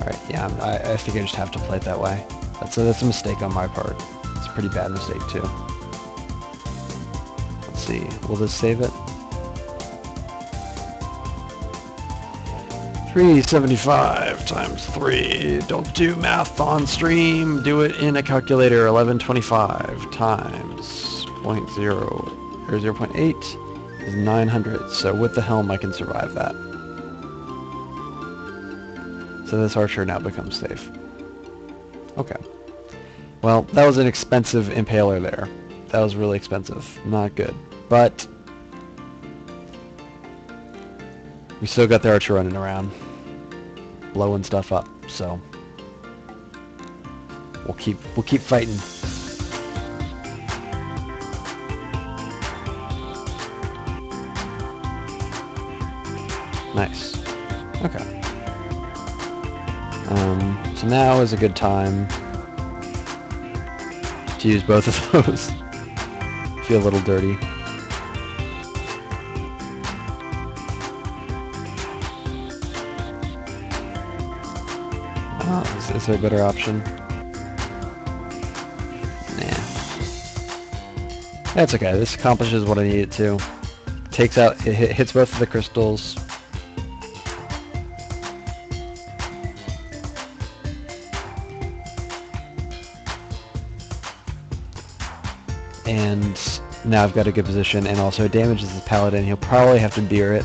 Alright, yeah, I think I just have to play it that way. That's a mistake on my part. It's a pretty bad mistake too. Let's see, will this save it? 375 times 3. Don't do math on stream. Do it in a calculator. 1125 times 0.0 or 0.8 is 900. So with the helm, I can survive that. So this Archer now becomes safe. Okay. Well, that was an expensive Impaler there. That was really expensive. Not good. But we still got the Archer running around, blowing stuff up, so we'll keep fighting. Nice. Okay. So now is a good time to use both of those. Feel a little dirty. Oh, is there a better option? Nah. That's okay. This accomplishes what I need it to. Takes out, it hits both of the crystals. And now I've got a good position, and also it damages the paladin. He'll probably have to beer it.